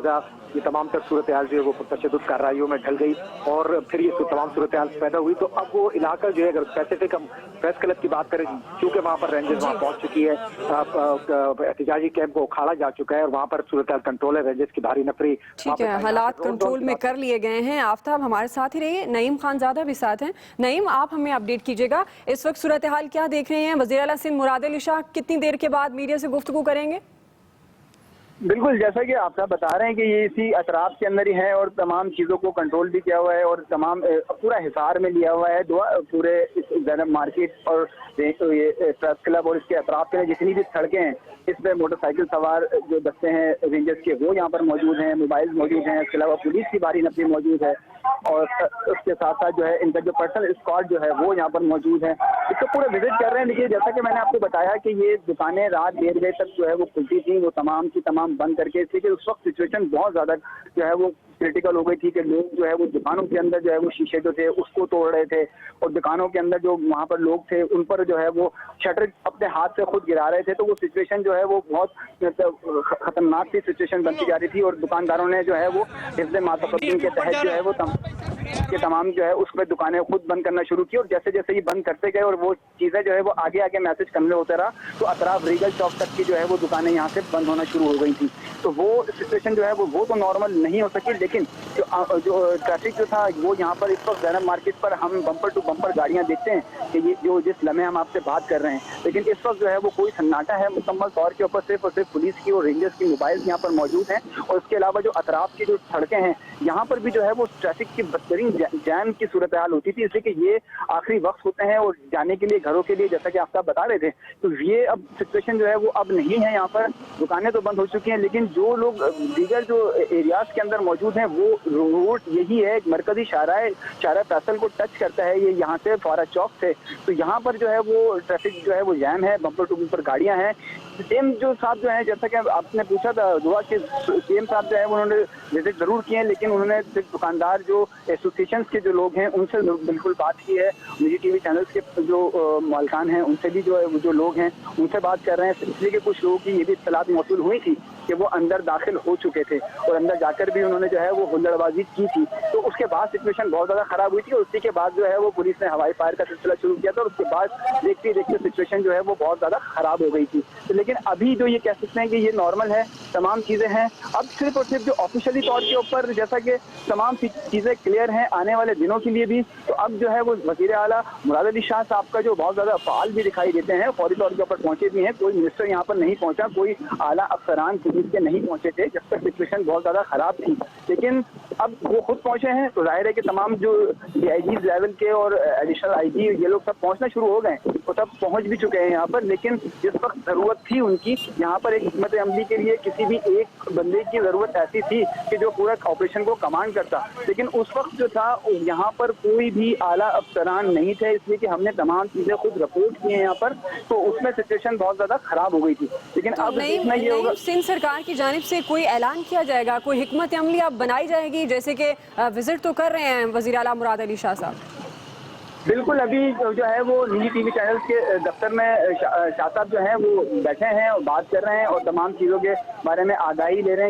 ये तमाम तर सूरत हाल जो है वो तशद्दुद कार्रवाइयों में ढल गई और फिर ये तमाम सूरत हाल पैदा हुई, तो अब वो इलाका जो है अगर स्पेसिफिक हम प्रेस क्लब की बात करें क्योंकि वहाँ पर रेंजर्स वहाँ पहुँच चुकी है, एहतजाजी कैंप को उखाड़ा जा चुका है और वहाँ पर सूरत हाल कंट्रोल है, रेंजर्स की भारी नफरी ठीक है, हालात कंट्रोल में कर लिए गए हैं। आफ्ताब हमारे साथ ही रहिए, नईम खानजादा भी साथ हैं। नईम, आप हमें अपडेट कीजिएगा इस वक्त सूरत हाल क्या देख रहे हैं? वज़ीर आला सिंध मुराद अली शाह कितनी देर के बाद मीडिया से गुफ्तगू करेंगे? बिल्कुल, जैसा कि आप सब बता रहे हैं कि ये इसी अतराफ के अंदर ही है और तमाम चीज़ों को कंट्रोल भी किया हुआ है और तमाम पूरा हिसार में लिया हुआ है पूरे जैनब मार्केट और ये प्रेस क्लब और इसके अतराफ के जितनी भी सड़कें हैं इस पर मोटरसाइकिल सवार जो दस्ते हैं रेंजर्स के वो यहाँ पर मौजूद हैं, मोबाइल मौजूद हैं, इसके अलावा पुलिस की भारी नफरी मौजूद है और उसके साथ साथ जो है इनका जो पर्सनल स्क्वाड जो है वो यहाँ पर मौजूद है, इसको पूरे विजिट कर रहे हैं। देखिए जैसा कि मैंने आपको बताया कि ये दुकानें रात 1:30 बजे तक जो है वो खुलती थी, वो तमाम की तमाम बंद करके, इसलिए उस वक्त सिचुएशन बहुत ज़्यादा जो है वो क्रिटिकल हो गई थी कि लोग जो है वो दुकानों के अंदर जो है वो शीशे जो थे उसको तोड़ रहे थे और दुकानों के अंदर जो वहाँ पर लोग थे उन पर जो है वो शटर अपने हाथ से खुद गिरा रहे थे, तो वो सिचुएशन जो है वो बहुत खतरनाक सी सिचुएशन बनती जा रही थी और दुकानदारों ने जो है वो हिफ्ज़ मातहतीन के तहत जो है वो तमाम जो है उसमें दुकानें खुद बंद करना शुरू की और जैसे जैसे ये बंद करते गए और वो चीज़ें जो है वो आगे आगे मैसेज करने होते रहा तो अतराफ रीगल चौक तक की जो है वो दुकानें यहाँ से बंद होना शुरू हो गई थी। तो वो सिचुएशन जो है वो तो नॉर्मल नहीं हो सकी, लेकिन जो ट्रैफिक जो था वो यहाँ पर इस वक्त जैनब मार्केट पर हम बम्पर टू बम्पर गाड़ियाँ देखते हैं कि ये जो जिस लम्हे हम आपसे बात कर रहे हैं, लेकिन इस वक्त जो है वो कोई सन्नाटा है मुकम्मल तौर के ऊपर सिर्फ और सिर्फ पुलिस की और रेंजर्स की मोबाइल यहाँ पर मौजूद हैं और उसके अलावा जो अतराफ की जो सड़कें हैं यहाँ पर भी जो है वो ट्रैफिक की बदतरीन जैम की सूरत हाल होती थी, इसलिए कि ये आखिरी वक्त होते हैं और जाने के लिए घरों के लिए जैसा कि आप बता रहे थे, तो ये अब सिचुएशन जो है वो अब नहीं है। यहाँ पर दुकानें तो बंद हो चुकी हैं, लेकिन जो लोग दीगर जो एरियाज के अंदर मौजूद हैं वो रोड यही है, मरकजी शारा फैसल को टच करता है ये यहाँ से फौरा चौक से, तो यहाँ पर जो है वो ट्रैफिक जो है वो जैम है, बम्पर टू बम्पर गाड़ियाँ हैं। सीएम जो साहब जो है जैसा कि आपने पूछा था दुआ के सीएम साहब जो है उन्होंने विजिट जरूर किए हैं, लेकिन उन्होंने सिर्फ दुकानदार जो एसोसिएशन के जो लोग हैं उनसे बिल्कुल बात की है, निजी टीवी चैनल्स के जो मालिकान हैं उनसे भी जो है जो लोग हैं उनसे बात कर रहे हैं, इसलिए कि कुछ लोगों की ये भी इत्तलात मौसूल हुई थी कि वो अंदर दाखिल हो चुके थे और अंदर जाकर भी उन्होंने जो है वो हुल्लड़बाजी की थी। तो उसके बाद सिचुएशन बहुत ज़्यादा खराब हुई थी और उसी के बाद जो है वो पुलिस ने हवाई फायर का सिलसिला शुरू किया था और उसके बाद देखते देखते सिचुएशन जो है वो बहुत ज़्यादा खराब हो गई थी। तो लेकिन अभी जो ये कह सकते हैं कि ये नॉर्मल है, तमाम चीज़ें हैं। अब सिर्फ और सिर्फ जो ऑफिशियली तौर के ऊपर जैसा कि तमाम चीज़ें क्लियर हैं आने वाले दिनों के लिए भी, तो अब जो है वो वज़ीर आला मुराद अली शाह साहब का जो बहुत ज़्यादा फ़ाल भी दिखाई देते हैं, फौरी तौर के ऊपर पहुंचे भी हैं। कोई मिनिस्टर यहाँ पर नहीं पहुंचा, कोई आला अफसरान पुलिस के नहीं पहुंचे थे जब तक सिचुएशन बहुत ज़्यादा खराब थी। लेकिन अब वो खुद पहुंचे हैं तो जाहिर है कि तमाम जो DIG लेवल के और एडिशनल IG ये लोग सब पहुंचना शुरू हो गए, तो सब पहुंच भी चुके हैं यहाँ पर। लेकिन जिस वक्त ज़रूरत थी उनकी यहाँ पर एक हिकमत अमली के लिए किसी भी एक बंदे की ज़रूरत ऐसी थी कि जो पूरा ऑपरेशन को कमांड करता, लेकिन उस वक्त जो था यहाँ पर कोई भी आला अफसरान नहीं थे, इसलिए कि हमने तमाम चीज़ें खुद रिपोर्ट की हैं यहाँ पर, तो उसमें सिचुएशन बहुत ज़्यादा खराब हो गई थी। लेकिन अब देखना ये होगा सिंध सरकार की जानिब से कोई ऐलान किया जाएगा, कोई हिकमत अमली अब बनाई जाएगी, जैसे कि विजिट तो कर रहे हैं वज़ीर आला मुराद अली शाह साहब। बिल्कुल, अभी जो है वो निजी TV चैनल्स के दफ्तर में शाह साहब जो हैं वो बैठे हैं और बात कर रहे हैं और तमाम चीज़ों के बारे में आगाही ले रहे हैं।